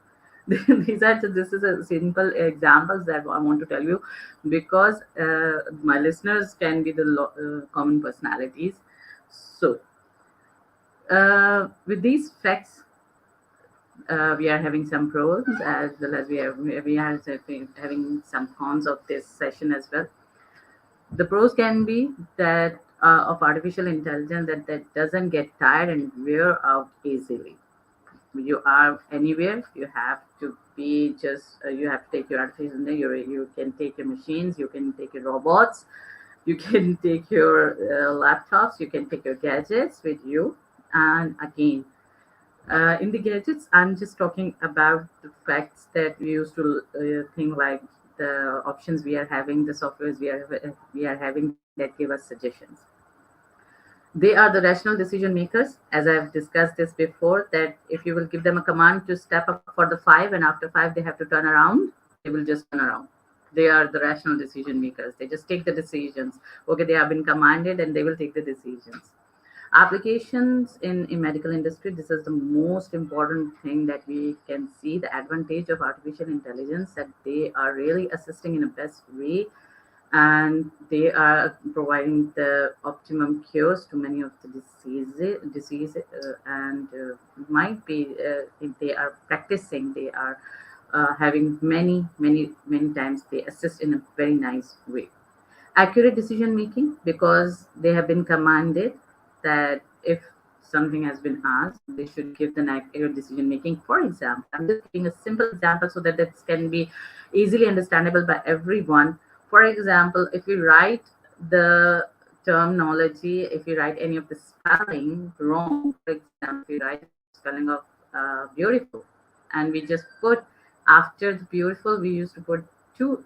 This is a simple examples that I want to tell you, because my listeners can be the common personalities. So with these facts, we are having some pros as well as we are having some cons of this session as well. The pros can be that of artificial intelligence, that doesn't get tired and wear out easily. You are anywhere, you have to be just you have to take your artificial intelligence. You can take your machines, you can take your robots, you can take your laptops, you can take your gadgets with you. And again, in the gadgets, I'm just talking about the facts that we used to think, like the options we are having, the softwares we are having that give us suggestions. They are the rational decision makers, as I've discussed this before. That if you will give them a command to step up for the five, and after five they have to turn around, they will just turn around. They are the rational decision makers. They just take the decisions. Okay, they have been commanded, and they will take the decisions. Applications in medical industry, this is the most important thing that we can see the advantage of artificial intelligence, that they are really assisting in the best way, and they are providing the optimum cures to many of the diseases, and might be if they are practicing, they are having many times they assist in a very nice way. Accurate decision making, because they have been commanded that if something has been asked, they should give the accurate decision making. For example, I'm just giving a simple example so that this can be easily understandable by everyone. For example, if we write the terminology, if we write any of the spelling wrong, for example, if we write spelling of beautiful, and we just put after the beautiful, we used to put two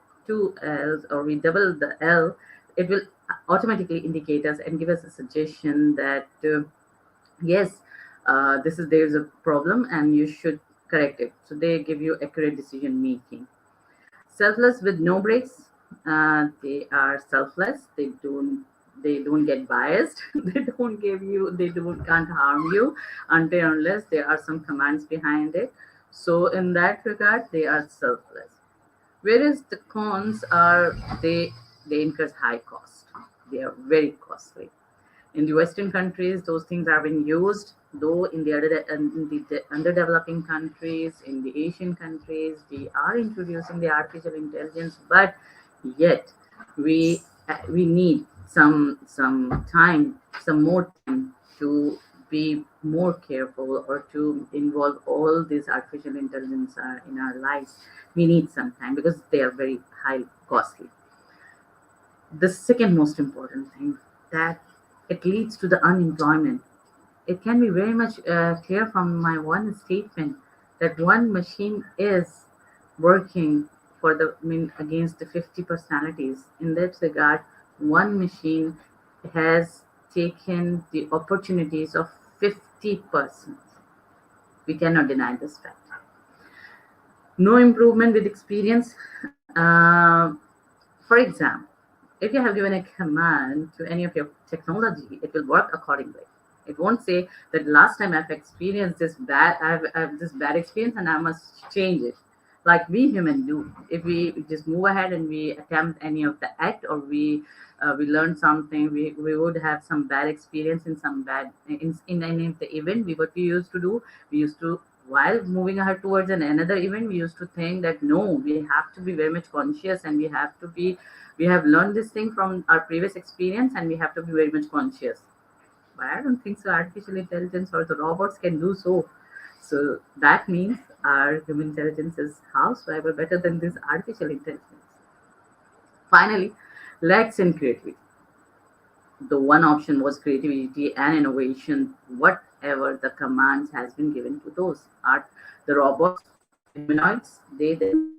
L's, or we double the L, it will automatically indicate us and give us a suggestion that yes, there's a problem and you should correct it. So they give you accurate decision making. Selfless with no breaks. They are selfless. They don't get biased. They don't can't harm you until unless there are some commands behind it. So in that regard, they are selfless. Whereas the cons are, they incur high cost. They are very costly. In the Western countries, those things are being used, though in the underdeveloping countries, in the Asian countries, we are introducing the artificial intelligence, but yet we need some time, some more time to be more careful, or to involve all these artificial intelligence in our lives. We need some time because they are very high costly. The second most important thing, that it leads to the unemployment. It can be very much clear from my one statement that one machine is working for the against the 50 personalities. In that regard, one machine has taken the opportunities of 50 persons. We cannot deny this fact. No improvement with experience. For example, if you have given a command to any of your technology, it will work accordingly. It won't say that last time I've experienced I have this bad experience and I must change it. Like we human do, if we just move ahead and we attempt any of the act, or we learn something, we would have some bad experience in some bad in any of the event. What we used to do, we used to, while moving ahead towards another event, we used to think that no, we have to be very much conscious, and we have learned this thing from our previous experience, and we have to be very much conscious. But I don't think so artificial intelligence or the robots can do so. So that means our human intelligence is however better than this artificial intelligence. Finally, lacks in creativity. The one option was creativity and innovation. Whatever the commands has been given to those are the robots, the humanoids, they themselves are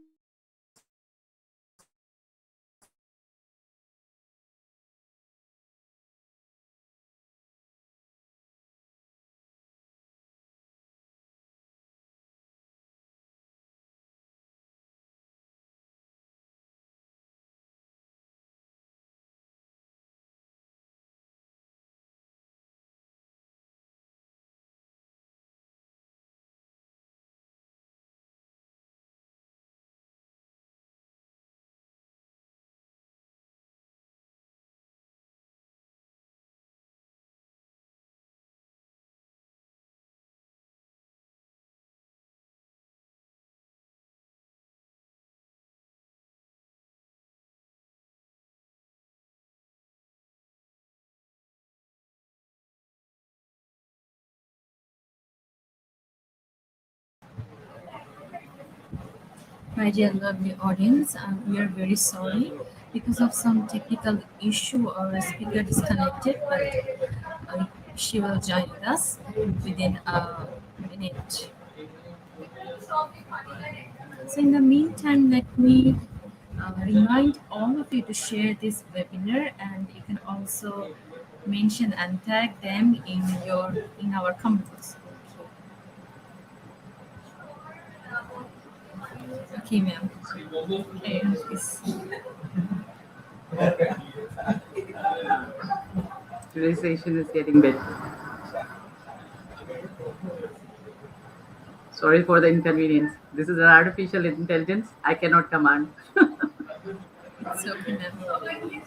creating something new
My dear lovely audience, we are very sorry because of some technical issue our speaker disconnected, but she will join us within a minute. So, in the meantime, let me remind all of you to share this webinar, and you can also mention and tag them in our comments. Okay, ma'am. Please.
Today's session is getting better. Sorry for the inconvenience. This is an artificial intelligence. I cannot command.
It's okay, ma'am.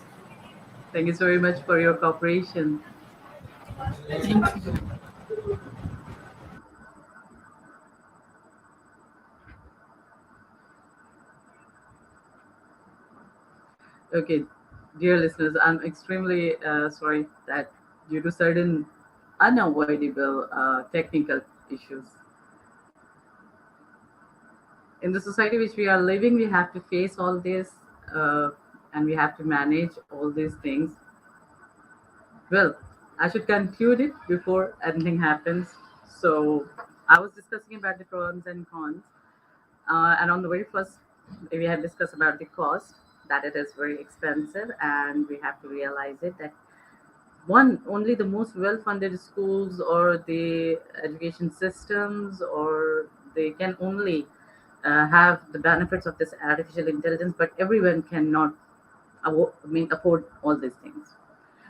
Thank you so very much for your cooperation.
Thank you.
Okay, dear listeners, I'm extremely sorry that due to certain unavoidable technical issues in the society which we are living, we have to face all this uh, and we have to manage all these things. Well, I should conclude it before anything happens. So, I was discussing about the pros and cons, and on the very first, we have discussed about the cost that it is very expensive, and we have to realize it that one only the most well-funded schools or the education systems or they can only have the benefits of this artificial intelligence, but everyone cannot afford all these things.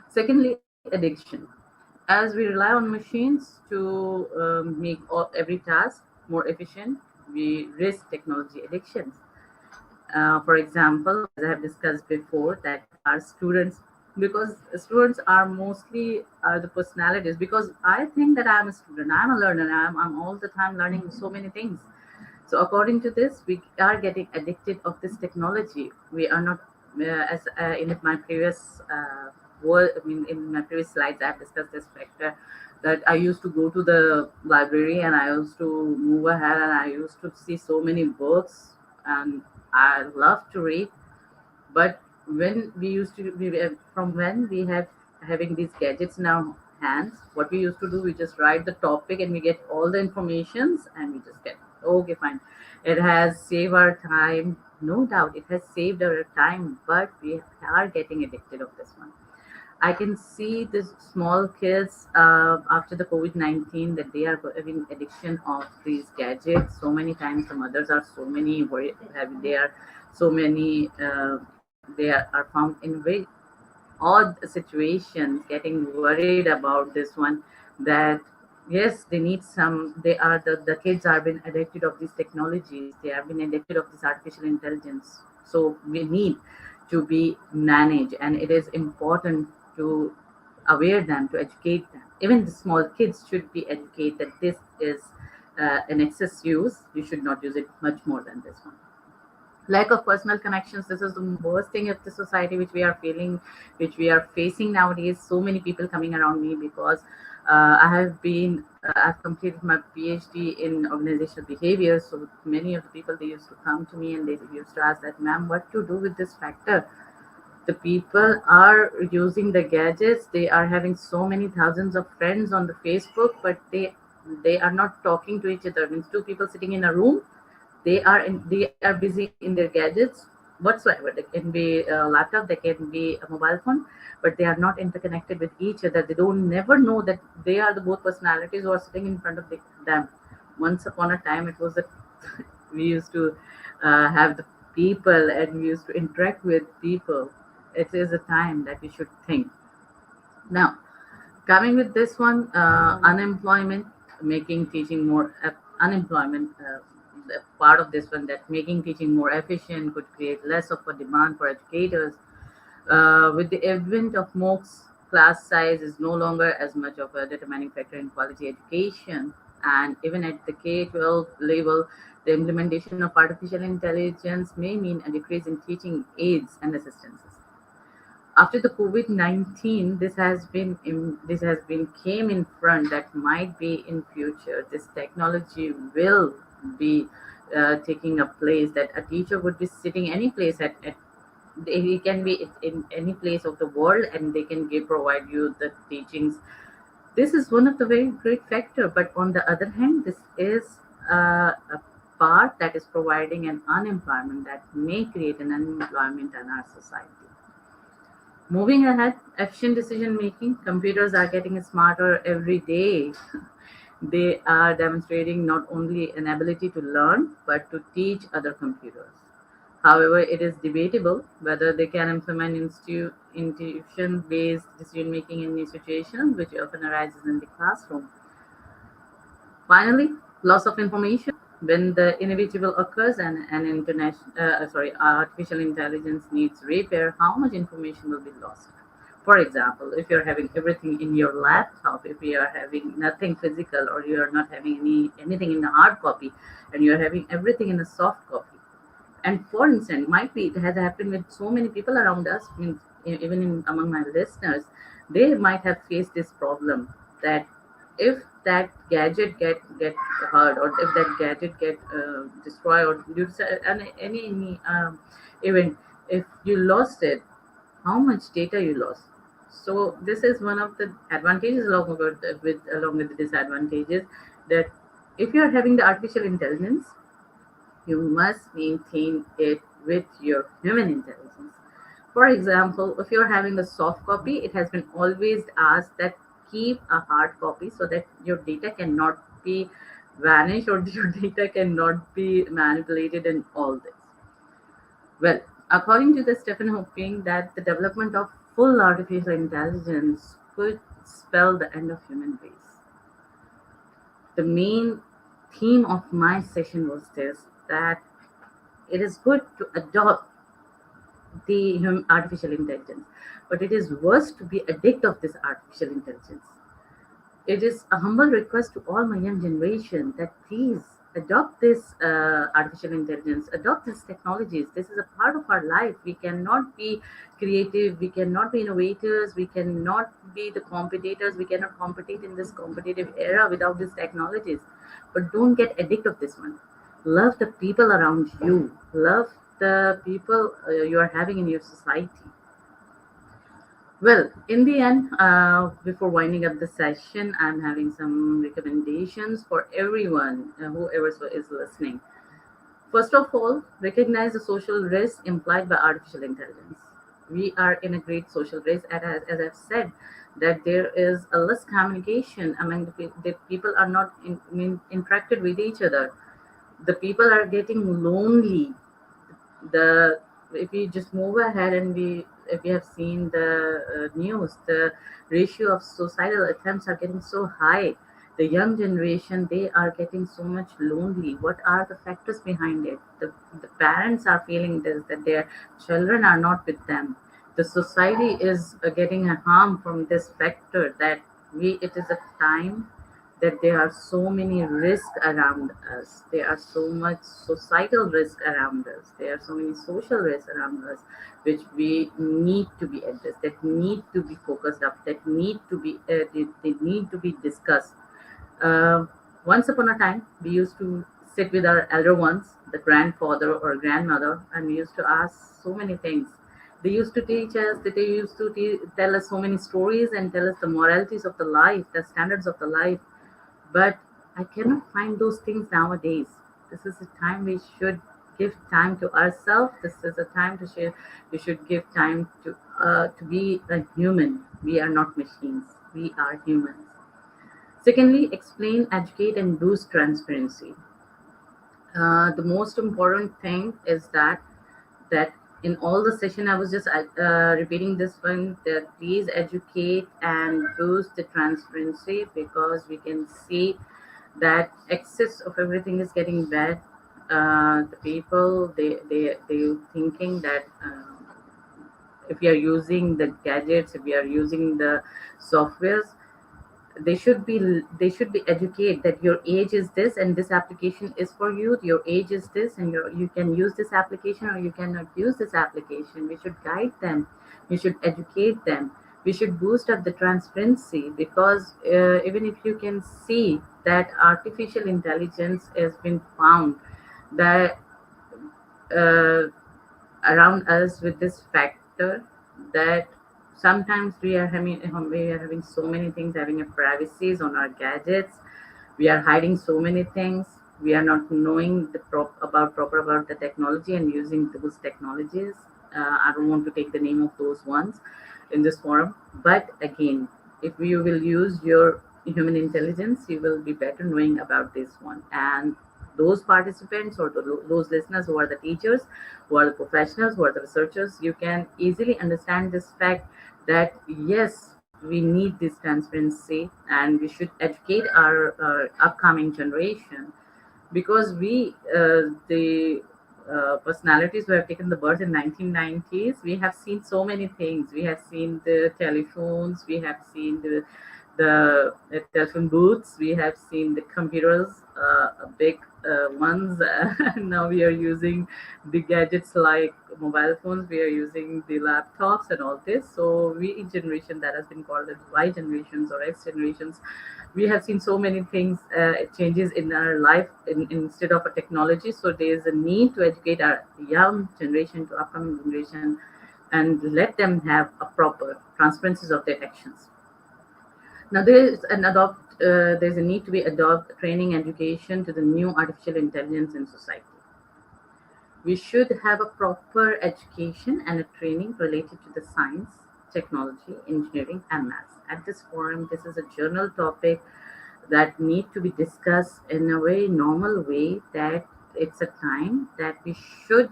Secondly, addiction. As we rely on machines to make every task more efficient, we risk technology addictions. For example, as I have discussed before, that our students, because students are mostly the personalities, because I think that I'm a student, I'm a learner, I'm all the time learning so many things. So according to this, we are getting addicted of this technology. We are not, as in my previous in my previous slides, I have discussed this factor that I used to go to the library and I used to move ahead and I used to see so many books and I love to read. But when we used to, from when we have having these gadgets in our hands, what we used to do, we just write the topic and we get all the informations and we just get, okay, fine. It has saved our time, no doubt. It has saved our time, but we are getting addicted of this one. I can see this small kids after the COVID-19 that they are having addiction of these gadgets so many times. The mothers are so many they are so many are found in very odd situations, getting worried about this one. That yes, they need some. They are the kids are been addicted of these technologies. They have been addicted of this artificial intelligence. So we need to be managed, and it is important to aware them, to educate them. Even the small kids should be educated that this is an excess use. You should not use it much more than this one. Lack of personal connections, this is the worst thing of the society which we are feeling, which we are facing nowadays. So many people coming around me because I've completed my PhD in organizational behavior. So many of the people, they used to come to me and they used to ask that, ma'am, what to do with this factor? The people are using the gadgets, they are having so many thousands of friends on the Facebook, but they are not talking to each other. Means two people sitting in a room, they are busy in their gadgets whatsoever. They can be a laptop, they can be a mobile phone, but they are not interconnected with each other. They don't never know that they are the both personalities who are sitting in front of them. Once upon a time, it was a we used to have the people and we used to interact with people. It is a time that we should think. Now, coming with this one, unemployment, making teaching more, unemployment, the part of this one, that making teaching more efficient could create less of a demand for educators. With the advent of MOOCs, class size is no longer as much of a determining factor in quality education. And even at the K-12 level, the implementation of artificial intelligence may mean a decrease in teaching aids and assistances. After the COVID-19, this has been came in front that might be in future. This technology will be taking a place that a teacher would be sitting any place at he can be in any place of the world and they can give provide you the teachings. This is one of the very great factor, but on the other hand, this is a part that is providing an unemployment that may create an unemployment in our society. Moving ahead, efficient decision making. Computers are getting smarter every day. They are demonstrating not only an ability to learn, but to teach other computers. However, it is debatable whether they can implement intuition based decision making in new situations, which often arises in the classroom. Finally, loss of information. When the inevitable occurs and artificial intelligence needs repair, how much information will be lost? For example, if you're having everything in your laptop, if you are having nothing physical, or you are not having anything in a hard copy, and you are having everything in a soft copy. And for instance, might be it has happened with so many people around us, means even among my listeners, they might have faced this problem that if that gadget get hurt, or if that gadget get destroyed, or due to any event, if you lost it, how much data you lost. So this is one of the advantages along with the disadvantages, that if you are having the artificial intelligence, you must maintain it with your human intelligence. For example, if you're having a soft copy, it has been always asked that keep a hard copy so that your data cannot be vanished, or your data cannot be manipulated in all this. Well, according to the Stephen Hawking, that the development of full artificial intelligence could spell the end of human race. The main theme of my session was this, that it is good to adopt the artificial intelligence, but it is worse to be addict of this artificial intelligence. It is a humble request to all my young generation that please adopt this artificial intelligence, adopt these technologies. This is a part of our life. We cannot be creative, we cannot be innovators, we cannot be the competitors, we cannot compete in this competitive era without these technologies. But don't get addicted of this one. Love the people around you, love the people you are having in your society. Well, in the end, before winding up the session, I'm having some recommendations for everyone, whoever is listening. First of all, recognize the social risk implied by artificial intelligence. We are in a great social race, and as I've said, that there is a less communication among the people are not interacted with each other. The people are getting lonely. The If we just move ahead and we if we have seen the news, the ratio of suicidal attempts are getting so high. The young generation, they are getting so much lonely. What are the factors behind it? The parents are feeling this, that their children are not with them. The society is getting a harm from this factor, that we it is a time that there are so many risks around us. There are so much societal risk around us. There are so many social risks around us, which we need to be addressed, that need to be focused up, that need to be they need to be discussed. uh, Once upon a time, we used to sit with our elder ones, the grandfather or grandmother, and we used to ask so many things. They used to teach us, they used to tell us so many stories and tell us the moralities of the life, the standards of the life. But I cannot find those things nowadays. This is a time we should give time to ourselves. This is a time to share. We should give time to be a human. We are not machines. We are humans. Secondly, explain, educate, and boost transparency. The most important thing is that in all the session I was just repeating this one, that please educate and boost the transparency, because we can see that excess of everything is getting bad. The people, they thinking that if we are using the gadgets, if we are using the softwares, they should be educated that your age is this and this application is for you, your age is this, and you can use this application or you cannot use this application. We should guide them, we should educate them, we should boost up the transparency, because even if you can see that artificial intelligence has been found that uh, around us with this factor, that sometimes we are having so many things, having a privacies on our gadgets. We are hiding so many things. We are not knowing about the technology and using those technologies. I don't want to take the name of those ones in this forum, but again, if you will use your human intelligence, you will be better knowing about this one. And those participants or those listeners who are the teachers, who are the professionals, who are the researchers, you can easily understand this fact that yes, we need this transparency and we should educate our upcoming generation, because the personalities who have taken the birth in 1990s, we have seen so many things. We have seen the telephones, we have seen the telephone booths, we have seen the computers, big ones. Now we are using the gadgets like mobile phones, we are using the laptops and all this. So we generation that has been called as Y generations or X generations, we have seen so many things, changes in our life instead of a technology. So there is a need to educate our young generation to upcoming generation and let them have a proper transparencies of their actions. Now there's a need to be adopt training education to the new artificial intelligence in society. We should have a proper education and a training related to the science, technology, engineering, and maths. At this forum, this is a journal topic that need to be discussed in a very normal way, that it's a time that we should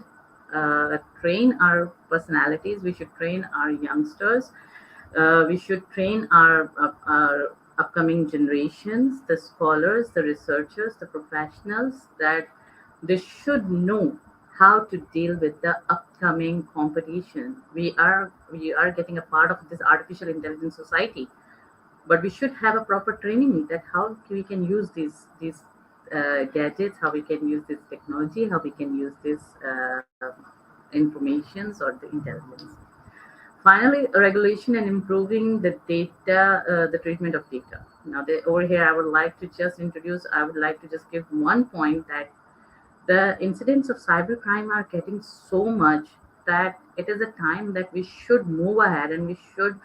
train our personalities, we should train our youngsters, we should train our upcoming generations, the scholars, the researchers, the professionals, that they should know how to deal with the upcoming competition. We are getting a part of this artificial intelligence society, but we should have a proper training that how we can use these gadgets, how we can use this technology, how we can use this informations or the intelligence. Finally, regulation and improving the data, the treatment of data. Now, over here, I would like to just give one point, that the incidents of cybercrime are getting so much that it is a time that we should move ahead and we should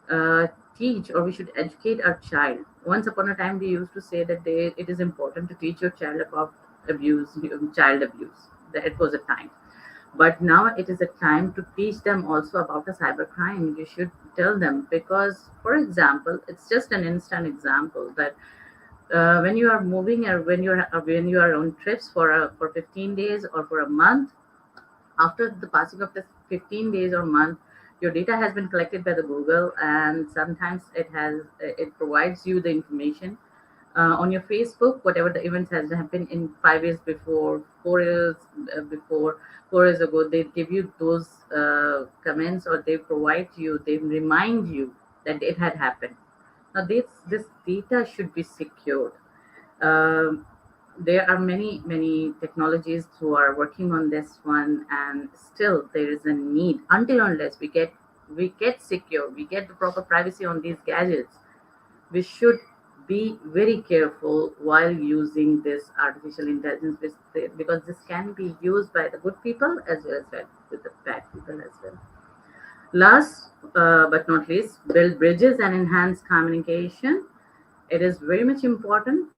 uh, teach, or we should educate our child. Once upon a time, we used to say that it is important to teach your child about abuse, child abuse. That it was a time, but now it is a time to teach them also about the cybercrime. You should tell them, because, for example, it's just an instant example that when you are moving, or when you are on trips for 15 days or for a month, after the passing of the 15 days or month, your data has been collected by the Google, and sometimes it provides you the information on your Facebook, whatever the events has happened in 5 years before, 4 years before, 4 years ago. They give you those comments, or they remind you that it had happened. Now, this data should be secured. Um, there are many technologies who are working on this one, and still there is a need until unless we get secure, we get the proper privacy on these gadgets. We should be very careful while using this artificial intelligence, because this can be used by the good people as well as with the bad people as well. Last but not least, build bridges and enhance communication. It is very much important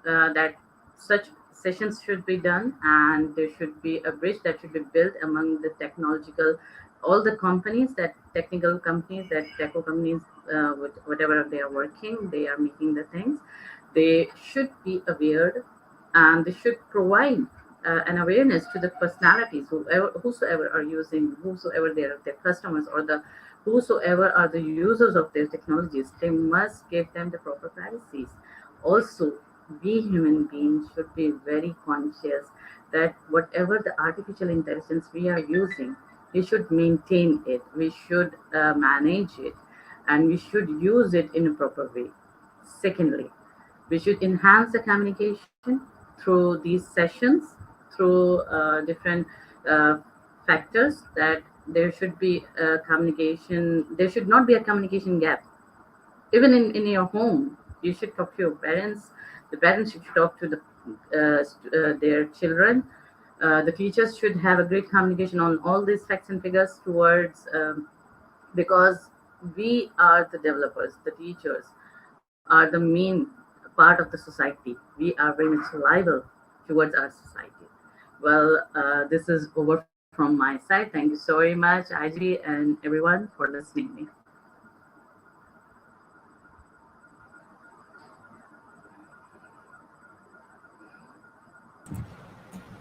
that such sessions should be done, and there should be a bridge that should be built among the technological, all the companies, that technical companies, that techo companies, whatever they are working, they are making the things. They should be aware, and they should provide an awareness to the personalities, whosoever are using, whosoever their customers, or the whosoever are the users of their technologies. They must give them the proper privacies. Also, we human beings should be very conscious that whatever the artificial intelligence we are using, we should maintain it, we should manage it, and we should use it in a proper way. Secondly, we should enhance the communication through these sessions, through different uh, factors, that there should be a communication, there should not be a communication gap. Even in your home, you should talk to your parents, the parents should talk to their children, the teachers should have a great communication on all these facts and figures towards, because we are the developers, the teachers are the main part of the society. We are very much liable towards our society. Well, this is over from my side. Thank you so very much, IG, and everyone, for listening me.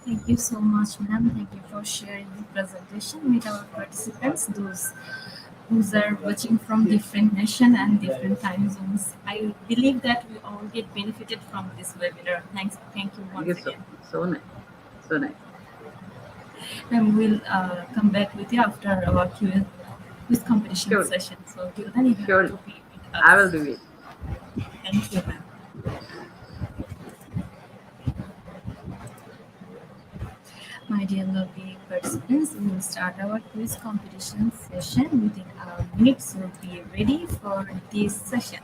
Thank you so much, ma'am. Thank you for sharing the presentation with our participants, those who are watching from different nation and different time zones. I believe that we all get benefited from this webinar. Thank you
Thank you
once
so
again.
so nice, so nice.
And we'll come back with you after our quiz competition
Sure,
session. So till then, you have
sure.
to be with
I will
us.
be waiting.
Thank you, ma'am. My dear lovely participants, we will start our quiz competition session within a minute. So be ready for this session.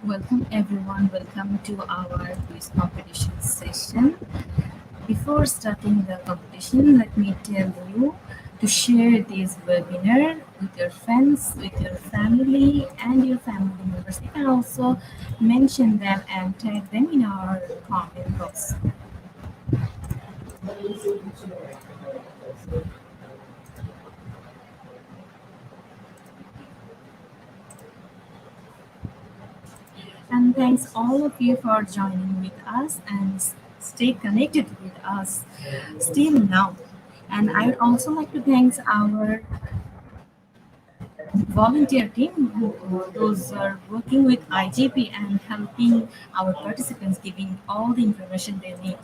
Welcome everyone. Welcome to our quiz competition session. Before starting the competition, let me tell you to share this webinar with your friends, with your family, and your family members. You can also mention them and tag them in our comment box. And thanks all of you for joining with us and stay connected with us still now. And I would also like to thank our volunteer team who those are working with IGP and helping our participants, giving all the information they need.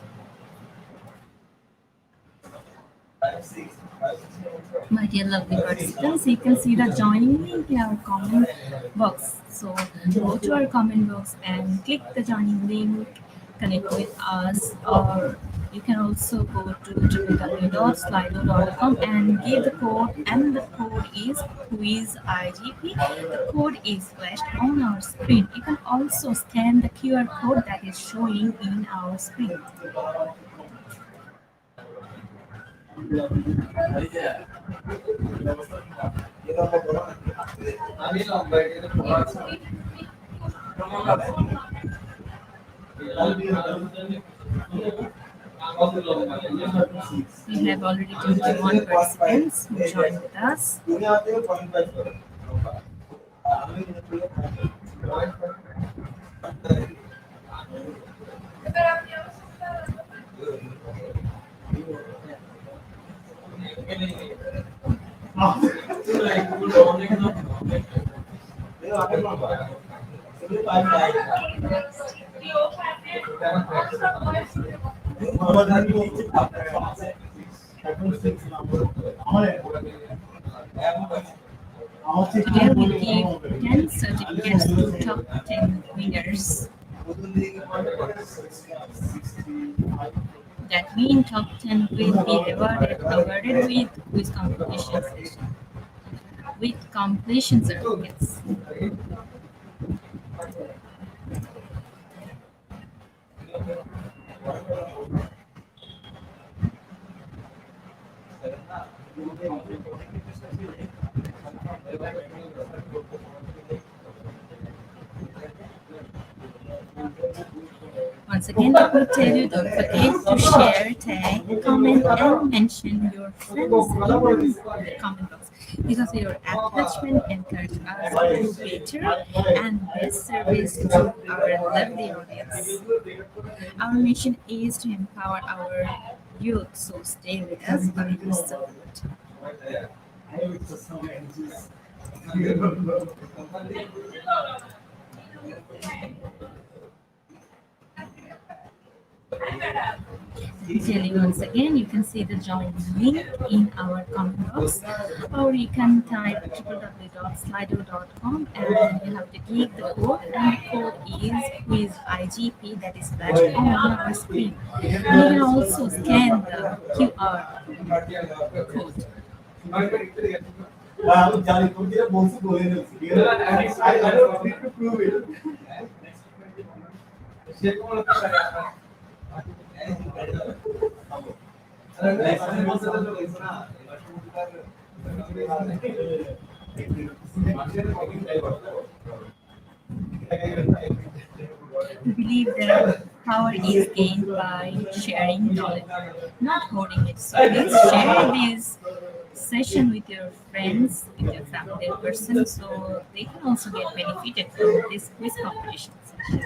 My dear lovely participants, you can see the joining link in our comment box. So go to our comment box and click the joining link, connect with us, or You can also go to www.slido.com and give the code, and the code is QuizIGP. The code is flashed on our screen. You can also scan the QR code that is showing in our screen. We have already 21 participants who joined with us. Today we give 10 certificates to top 10 winners. That mean top 10 will be awarded with quiz completion session, with completion certificates. Once again, let me tell you, don't forget to share, tag, comment, and mention your friends in the comment box, because your acknowledgement encourages us to do better and best service to our lovely audience. Our mission is to empower our youth, so stay with us by your support. Tell you once again, you can see the join link in our comment box, or you can type www.slido.com and you have to give the code, and the code is QuizIGP, that is flashed on our screen. And you can also scan the QR code. We believe that power is gained by sharing knowledge, not hoarding it. So please share this session with your friends, with your family person, so they can also get benefited from this quiz competition session.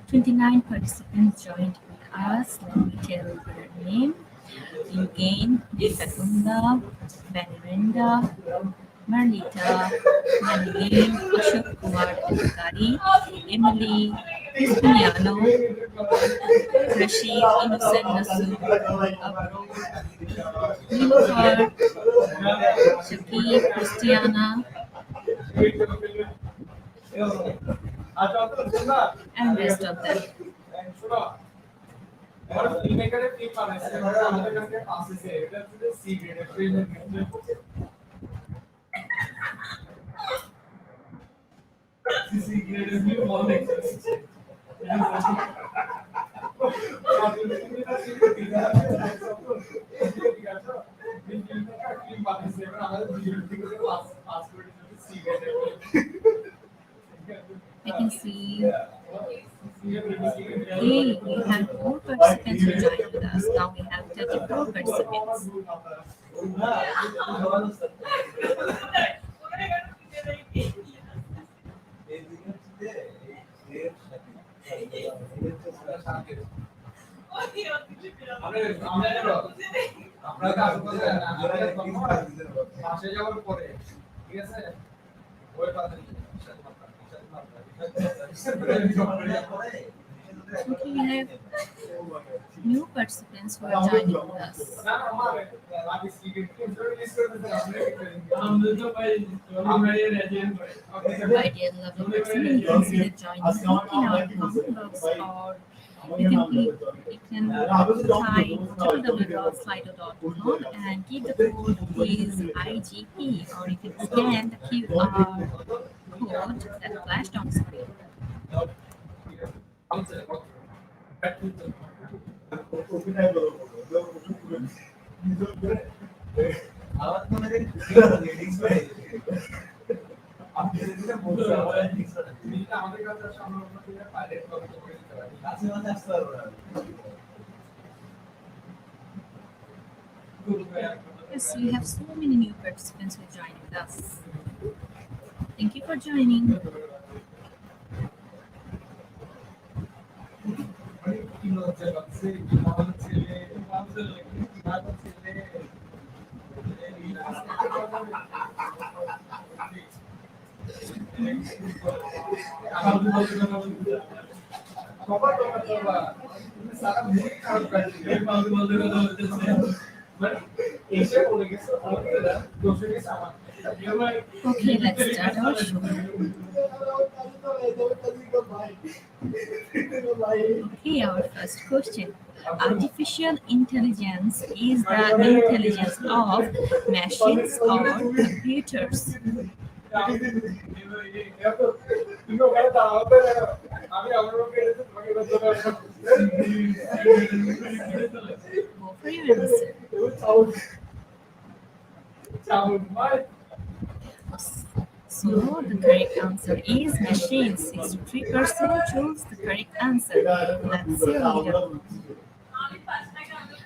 Twenty-nine participants joined with us. Let me tell their name. Eugene, Nikatunda, Beninda, Marlita, Manilin, Ashok Kumar Adhikari, Emily, Cristiano, Rashid, Innocent Nasu, Abro, Nilufar, Shakib, Christiana, and rest of them. I can see. Hey, we have more participants who joined with us. Now we have 34 participants. Okay, we have new participants who are joining us. My dear lovely person, you can see the join link in our comment box, or you can type www.slido.com and keep the code is IGP, or you can scan the QR code that flashed on screen. Yes, we have so many new participants who are joining us. Thank you for joining. Okay, let's start our show. Okay, our first question. Artificial intelligence is the intelligence of machines or computers. Go for your answer. So the correct answer is machines. 63% chose the correct answer. Let's see a leader.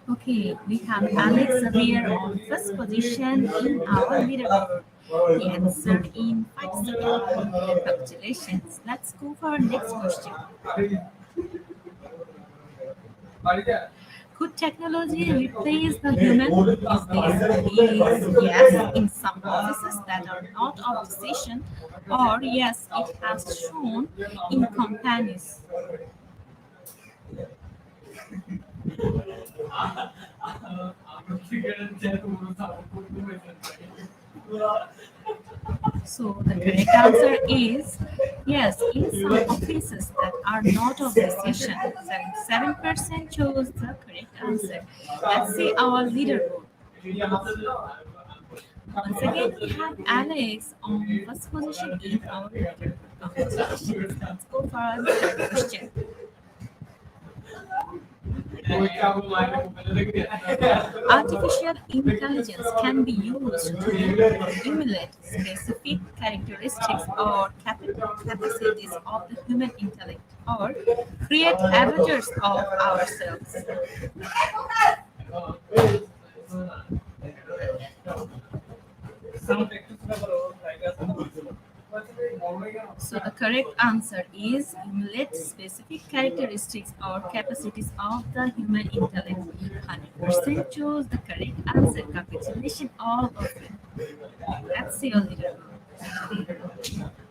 Okay, we have Alex Xavier on first position in our leaderboard. He answered in 5 seconds. Congratulations. Let's go for our next question. Could technology replace the human? Is yes in some offices that are not of decision, or yes, it has shown in companies. So the correct answer is yes, in some offices that are not of decision. 77% chose the correct answer. Let's see our leaderboard. Once again, we have Alex on first position in our leaderboard. Congratulations. Let's go for our third question. Artificial intelligence can be used to emulate specific characteristics or capacities of the human intellect or create avatars of ourselves. So the correct answer is emulate specific characteristics or capacities of the human intellect. 100% chose the correct answer. Congratulations, all of you. Let's see a little.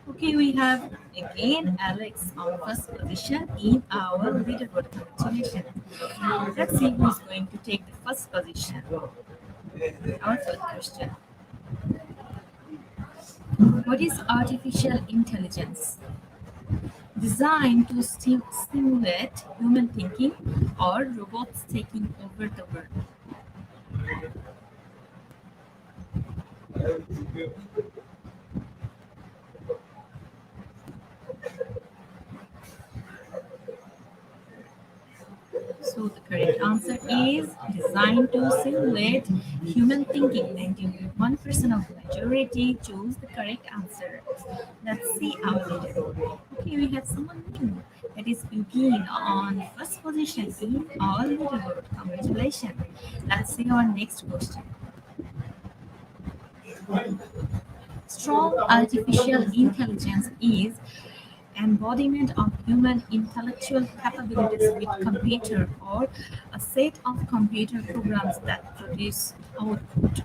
Okay, we have again Alex on first position in our leaderboard. Congratulations. Let's see who's going to take the first position. Our third question. What is artificial intelligence? Designed to simulate human thinking or robots taking over the world? So the correct answer is designed to simulate human thinking. 91% of the majority chose the correct answer. Let's see our leaderboard. Okay, we have someone new. That is Eugene on first position in our leaderboard. Congratulations. Let's see our next question. Strong artificial intelligence is embodiment of human intellectual capabilities with computer or a set of computer programs that produce output.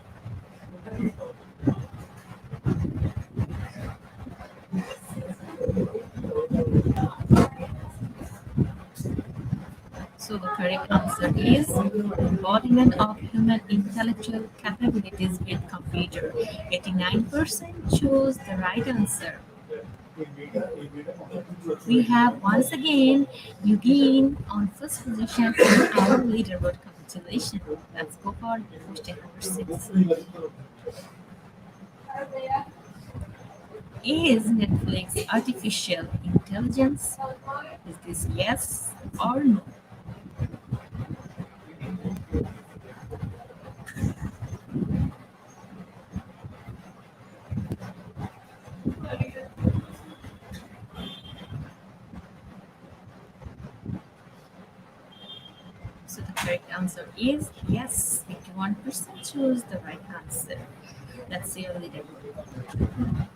So the correct answer is embodiment of human intellectual capabilities with computer. 89% chose the right answer. We have once again Eugene on first position in our leaderboard compilation. Let's go for question number 6. Is Netflix artificial intelligence? Is this yes or no? So the correct answer is yes. 51% chose the right answer. Let's see a little more.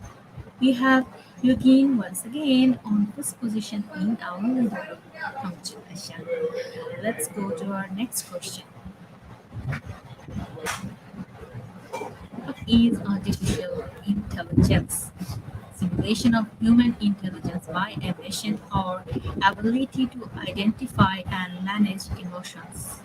We have Eugene once again on first position in our leaderboard. Congratulations. Let's go to our next question. What is artificial intelligence? Simulation of human intelligence by a machine or ability to identify and manage emotions.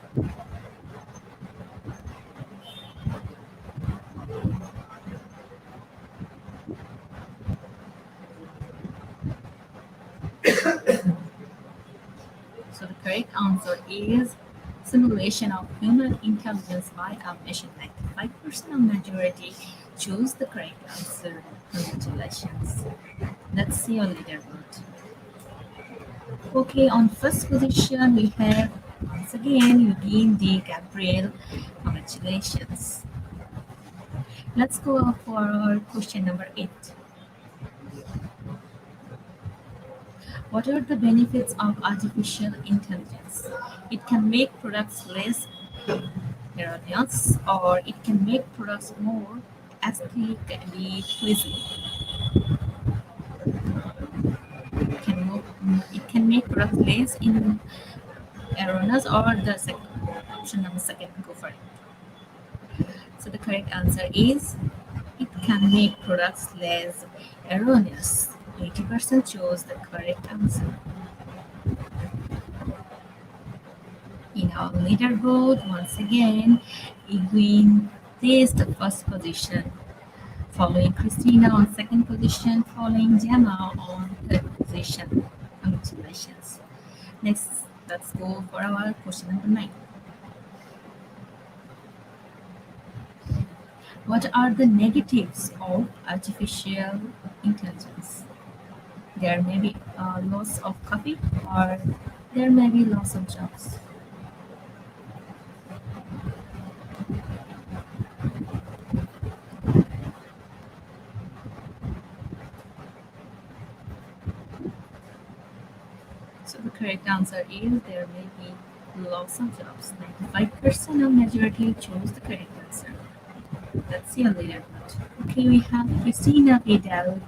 So the correct answer is simulation of human intelligence by a machine. 95% of majority choose the correct answer. Congratulations. Let's see our leaderboard. Okay, on first position we have once again Eugene D. Gabriel. Congratulations. Let's go for our question number 8. What are the benefits of artificial intelligence? It can make products less erroneous or it can make products more aesthetically pleasing. It can make products less in erroneous or the second option number second go for it. So the correct answer is it can make products less erroneous. 80% chose the correct answer. In our leaderboard, once again, Edwin takes the first position, following Christina on second position, following Gemma on third position. Congratulations. Next, let's go for our question number 9. What are the negatives of artificial intelligence? There may be loss of copy or there may be loss of jobs. So the correct answer is there may be loss of jobs. 95% of majority chose the correct answer. Let's see a later note. Okay, we have Christina Vidal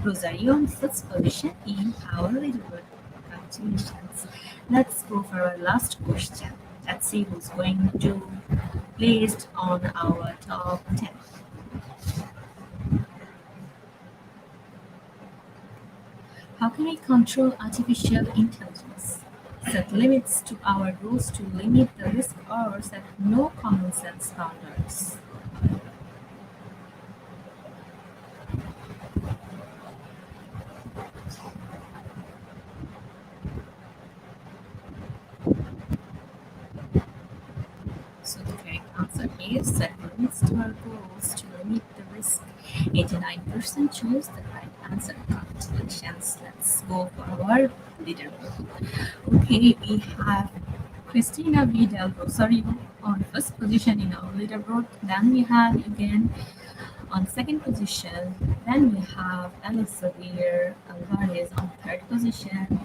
Rosario on first position in our leaderboard. Congratulations. Let's go for our last question. Let's see who's going to placed on our top 10. How can we control artificial intelligence? Set limits to our rules to limit the risk or set no common sense standards? So the correct answer is set limits to our goals to limit the risk. 89% chose the right answer. Congratulations. Let's go for our leaderboard. Okay, we have Christina Vidal Rosario on first position in our leaderboard. Then we have again on second position. Then we have Alex Xavier Alvarez on third position.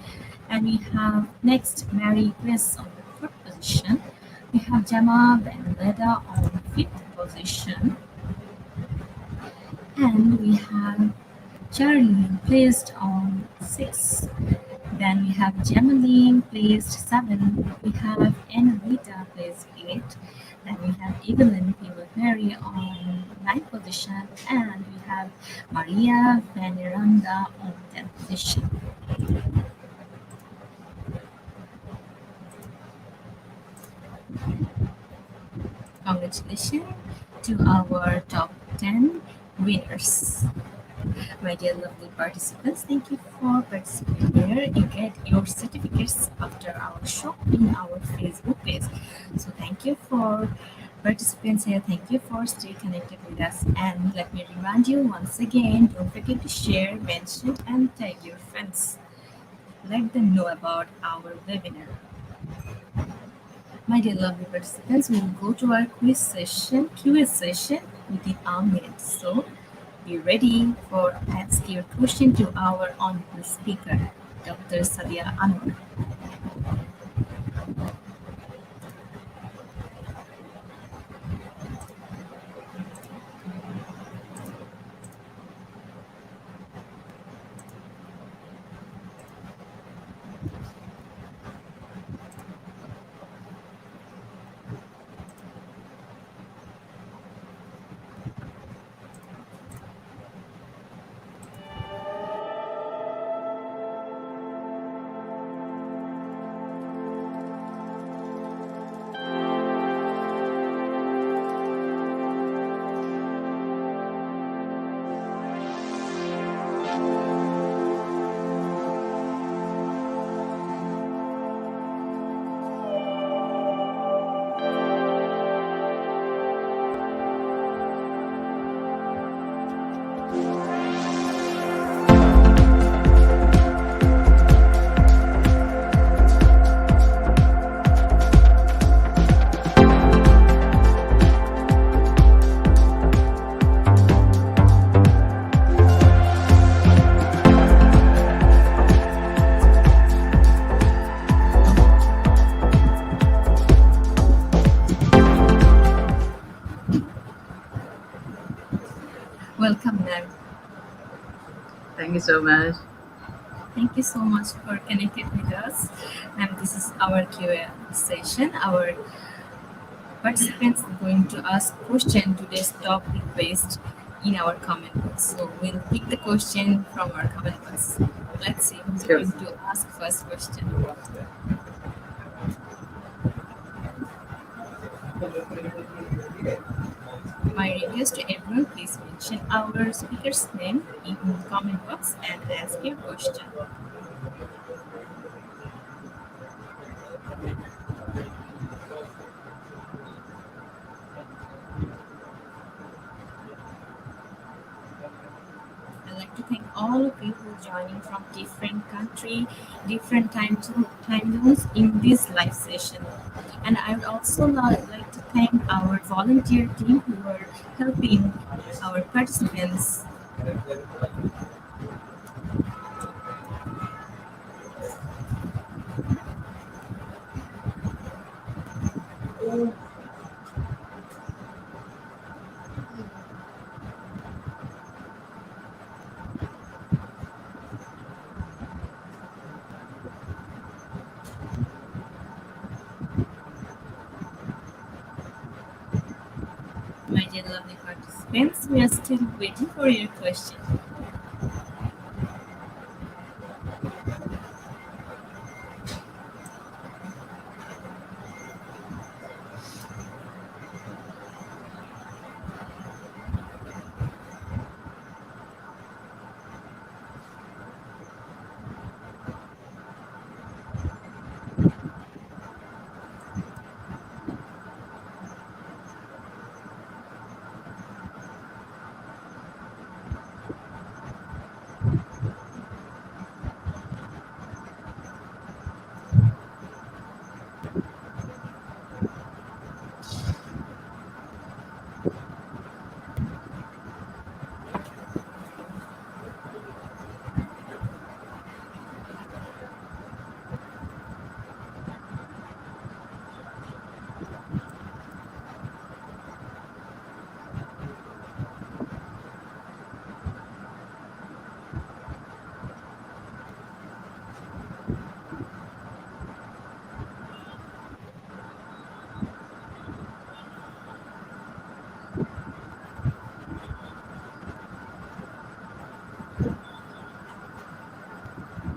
And we have next Mary Grace on the fourth position. We have Gemma Benleda on fifth position. And we have Charlie placed on sixth. Then we have Gemaline placed 7. We have Anavita placed 8. Then we have Evelyn Mary on ninth position. And we have Maria Veneranda on 10th position. Congratulations to our top 10 winners. My dear lovely participants, thank you for participating here. You get your certificates after our show in our Facebook page. So thank you for participants here. Thank you for stay connected with us. And let me remind you once again, don't forget to share, mention, and tag your friends. Let them know about our webinar. My dear lovely participants, we will go to our Q&A session within a minute. So be ready for ask your question to our honorable speaker, Dr. Sadia Anwar. Welcome, ma'am.
Thank you so much.
Thank you so much for connecting with us. And this is our Q&A session. Our participants are going to ask question today's topic based in our comment box. So we'll pick the question from our comment box. Let's see who's
Sure.
going to ask first question. My request to everyone, please mention our speaker's name in the comment box and ask your question. I'd like to thank all of you who joining from different country, different time zones in this live session. And I would also like to thank our volunteer team who are helping our participants. My dear lovely participants, we are still waiting for your question.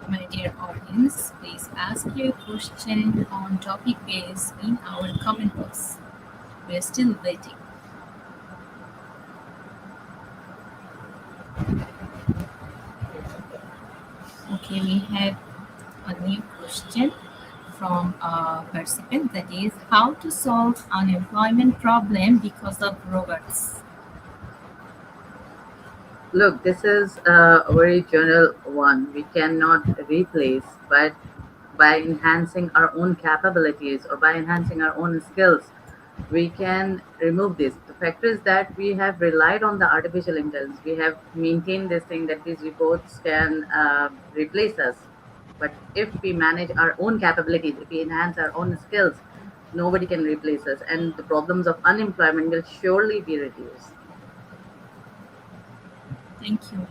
My dear audience, please ask your question on topic base in our comment box. We are still waiting. Okay, we have a new question from a participant, that is how to solve unemployment problem because of robots.
Look, this is a very general one. We cannot replace, but by enhancing our own capabilities or by enhancing our own skills, we can remove this. The fact is that we have relied on the artificial intelligence. We have maintained this thing that these reports can replace us. But if we manage our own capabilities, if we enhance our own skills, nobody can replace us. And the problems of unemployment will surely be reduced.
Thank you.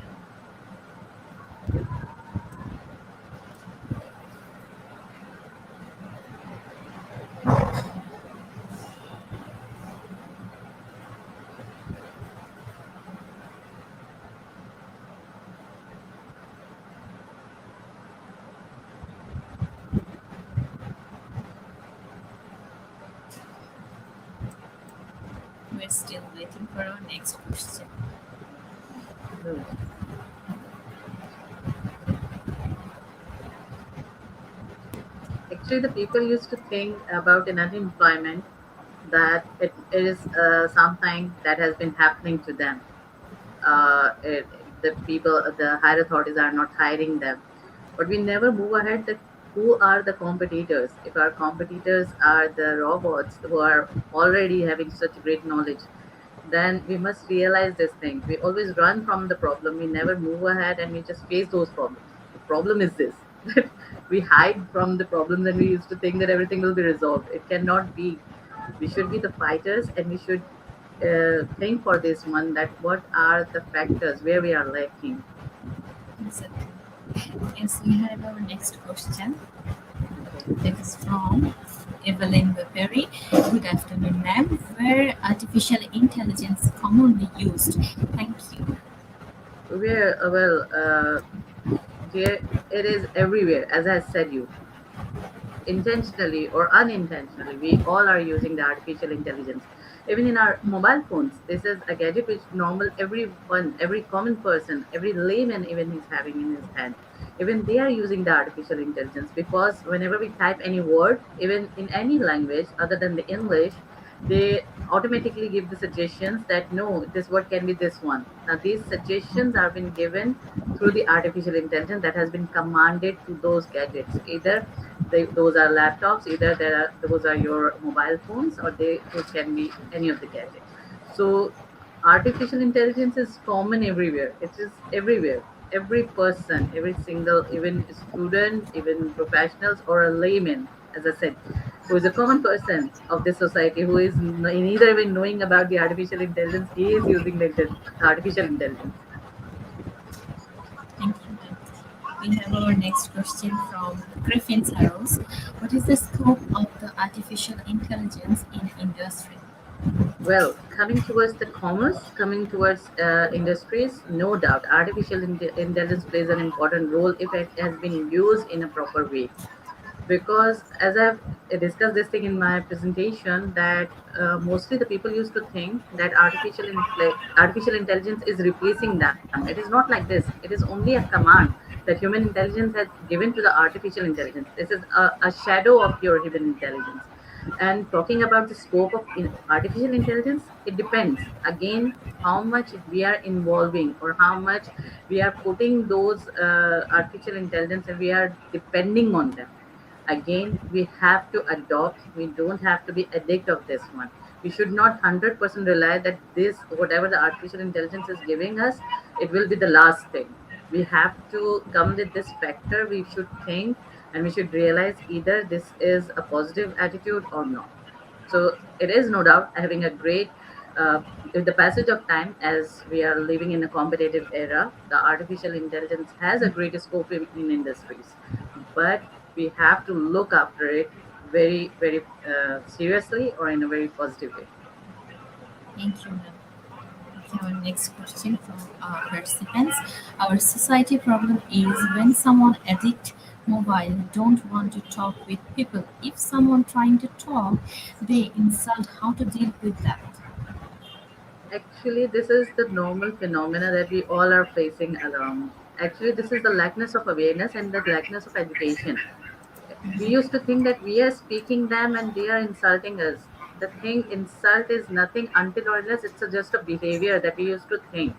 We're still waiting for our next question.
Hmm. Actually, the people used to think about an unemployment that it is something that has been happening to them. The people, the higher authorities are not hiring them. But we never move ahead that who are the competitors? If our competitors are the robots who are already having such great knowledge, then we must realize this thing. We always run from the problem. We never move ahead and we just face those problems. The problem is this that we hide from the problems and we used to think that everything will be resolved. It cannot be. We should be the fighters and we should think for this one that what are the factors where we are lacking.
Exactly. Yes, we have our next question.
Okay.
That is from Evelyn Berry. Good afternoon, ma'am. Where artificial intelligence commonly used? Thank you.
Dear, it is everywhere, as I said you, intentionally or unintentionally, we all are using the artificial intelligence. Even in our mobile phones, this is a gadget which normal everyone, every common person, every layman even is having in his hand. Even they are using the artificial intelligence because whenever we type any word, even in any language other than the English, they automatically give the suggestions that no, this word can be this one. Now these suggestions are being given through the artificial intelligence that has been commanded to those gadgets. Either those are laptops, either those are your mobile phones, or those can be any of the gadgets. So artificial intelligence is common everywhere. It is everywhere. Every person, every single, even student, even professionals or a layman, as I said, who is a common person of this society, who is neither even knowing about the artificial intelligence, he is using the artificial intelligence.
Thank you, ma'am. We have our next question from Griffin Saros. What is the scope of the artificial intelligence in industry?
Well, coming towards the commerce, coming towards industries, no doubt, artificial intelligence plays an important role if it has been used in a proper way. Because as I've discussed this thing in my presentation, that mostly the people used to think that artificial intelligence is replacing them. It is not like this. It is only a command that human intelligence has given to the artificial intelligence. This is a shadow of your human intelligence. And talking about the scope of artificial intelligence, it depends again how much we are involving or how much we are putting those artificial intelligence and we are depending on them. Again, we have to adopt. We don't have to be addict of this one. We should not 100% rely that this whatever the artificial intelligence is giving us, it will be the last thing. We have to come with this factor. We should think and we should realize either this is a positive attitude or not. So it is no doubt having a great with the passage of time, as we are living in a competitive era, the artificial intelligence has a great scope in industries, but we have to look after it very, very seriously or in a very positive way.
Thank you, ma'am. Okay, our next question from our participants. Our society problem is when someone addict mobile don't want to talk with people. If someone trying to talk, they insult. How to deal with that?
Actually, this is the normal phenomena that we all are facing around. Actually, this is the lackness of awareness and the lackness of education. We used to think that we are speaking them and they are insulting us. The thing insult is nothing until or unless it's just a behavior that we used to think.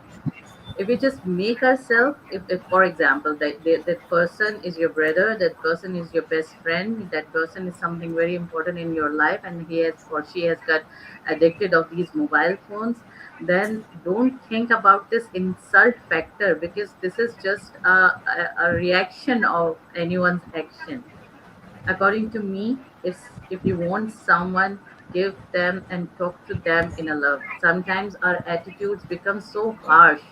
If we just make ourselves, if for example that person is your brother, that person is your best friend, that person is something very important in your life, and he has or she has got addicted of these mobile phones, then don't think about this insult factor, because this is just a reaction of anyone's action. According to me, if you want someone, give them and talk to them in a love. Sometimes our attitudes become so harsh.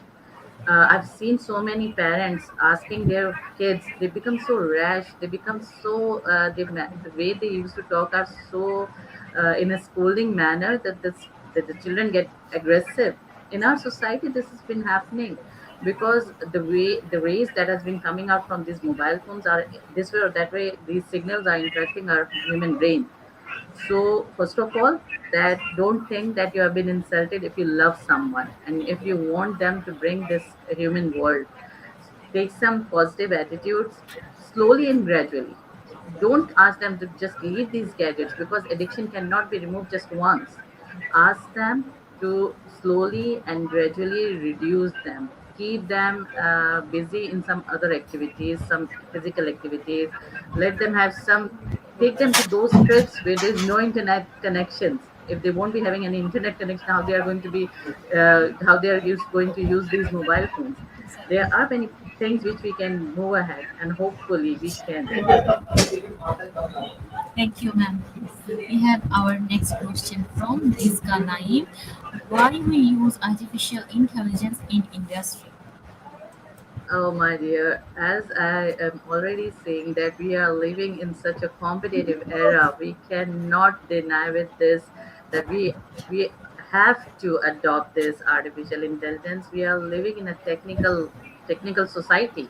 I've seen so many parents asking their kids, they become so rash, they become so, the way they used to talk are so in a scolding manner that, that the children get aggressive. In our society, this has been happening because the rays that has been coming out from these mobile phones are this way or that way, these signals are interacting our human brain. So, first of all, that don't think that you have been insulted if you love someone and if you want them to bring this human world. Take some positive attitudes slowly and gradually. Don't ask them to just leave these gadgets, because addiction cannot be removed just once. Ask them to slowly and gradually reduce them. Keep them busy in some other activities, some physical activities. Let them have some, take them to those trips where there's no internet connections. If they won't be having any internet connection, how they are going to be, how they are going to use these mobile phones. There are many things which we can move ahead, and hopefully we can.
Thank you, ma'am. We have our next question from Rizka Naeem. Why we use artificial intelligence in industry?
Oh, my dear, as I am already saying that we are living in such a competitive era, we cannot deny with this that we have to adopt this artificial intelligence. We are living in a technical society,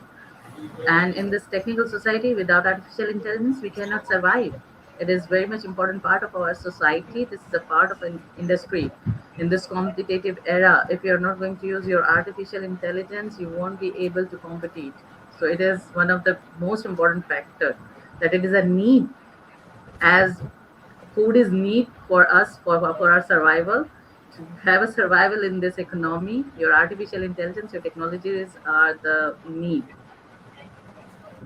and in this technical society, without artificial intelligence, we cannot survive. It is very much important part of our society. This is a part of an industry. In this competitive era, if you're not going to use your artificial intelligence, you won't be able to compete. So it is one of the most important factor, that it is a need, as food is need for us for our survival. To have a survival in this economy, your artificial intelligence, your technologies are the need.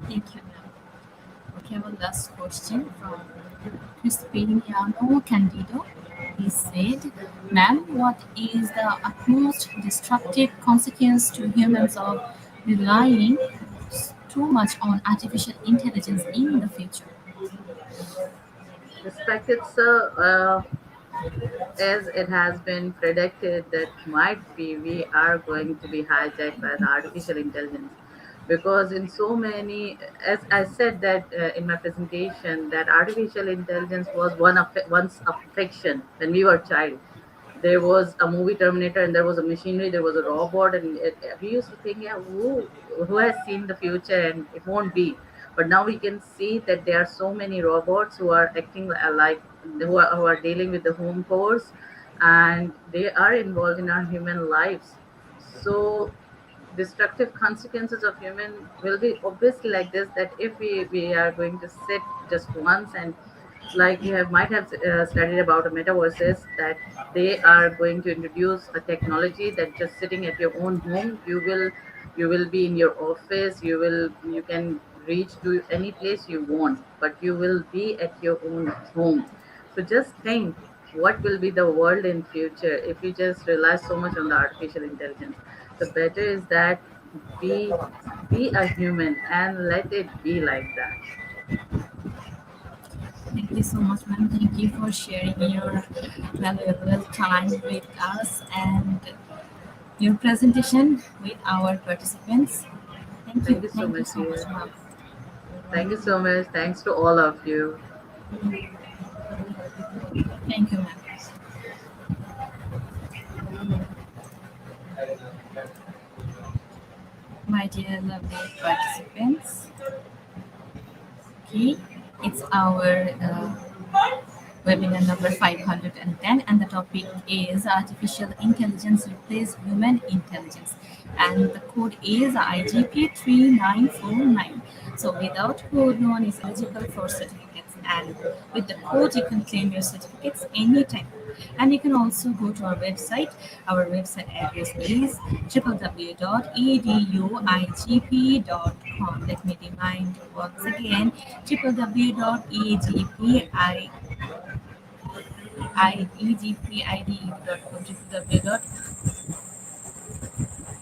Thank you, ma'am. Okay, our last question from Crispiniano Candido. He said, ma'am, what is the utmost destructive consequence to humans of relying too much on artificial intelligence in the future?
Respect, it's as it has been predicted that might be we are going to be hijacked by the artificial intelligence, because in so many, as I said that in my presentation, that artificial intelligence was once a fiction when we were child. There was a movie Terminator, and there was a machinery, there was a robot, and we used to think, yeah, who has seen the future, and it won't be. But now we can see that there are so many robots who are acting like, who are dealing with the home chores, and they are involved in our human lives. So destructive consequences of human will be obviously like this, that if we are going to sit just once, and like you have might have studied about a metaverses, that they are going to introduce a technology that just sitting at your own home, you will be in your office, you can reach to any place you want, but you will be at your own home. So just think, what will be the world in future if we just rely so much on the artificial intelligence? The better is that be be a human and let it be like that.
Thank you so much, ma'am. Thank you for sharing your valuable time with us and your presentation with our participants. Thank you.
Thank you so
Thank you
much,
so much,
dear.
ma'am.
Thank you so much. Thanks to all of you.
Thank you, ma'am. My dear lovely participants. Okay, it's our webinar number 510, and the topic is artificial intelligence replace human intelligence, and the code is IGP3949. So without code, no one is eligible for certificates, and with the code you can claim your certificates anytime. And you can also go to our website. Our website address is www.eduigp.com. Let me remind once again, www.egpi egpide.com.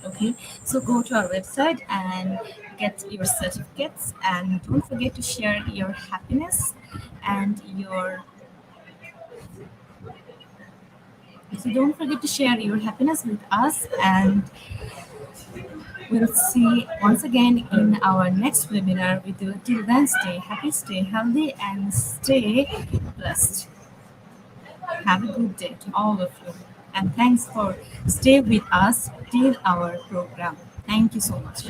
Okay, so go to our website and get your certificates, and don't forget to share your happiness and your so don't forget to share your happiness with us, and we'll see once again in our next webinar with you. Till then, stay happy, stay healthy, and stay blessed. Have a good day to all of you. And thanks for stay with us till our program. Thank you so much.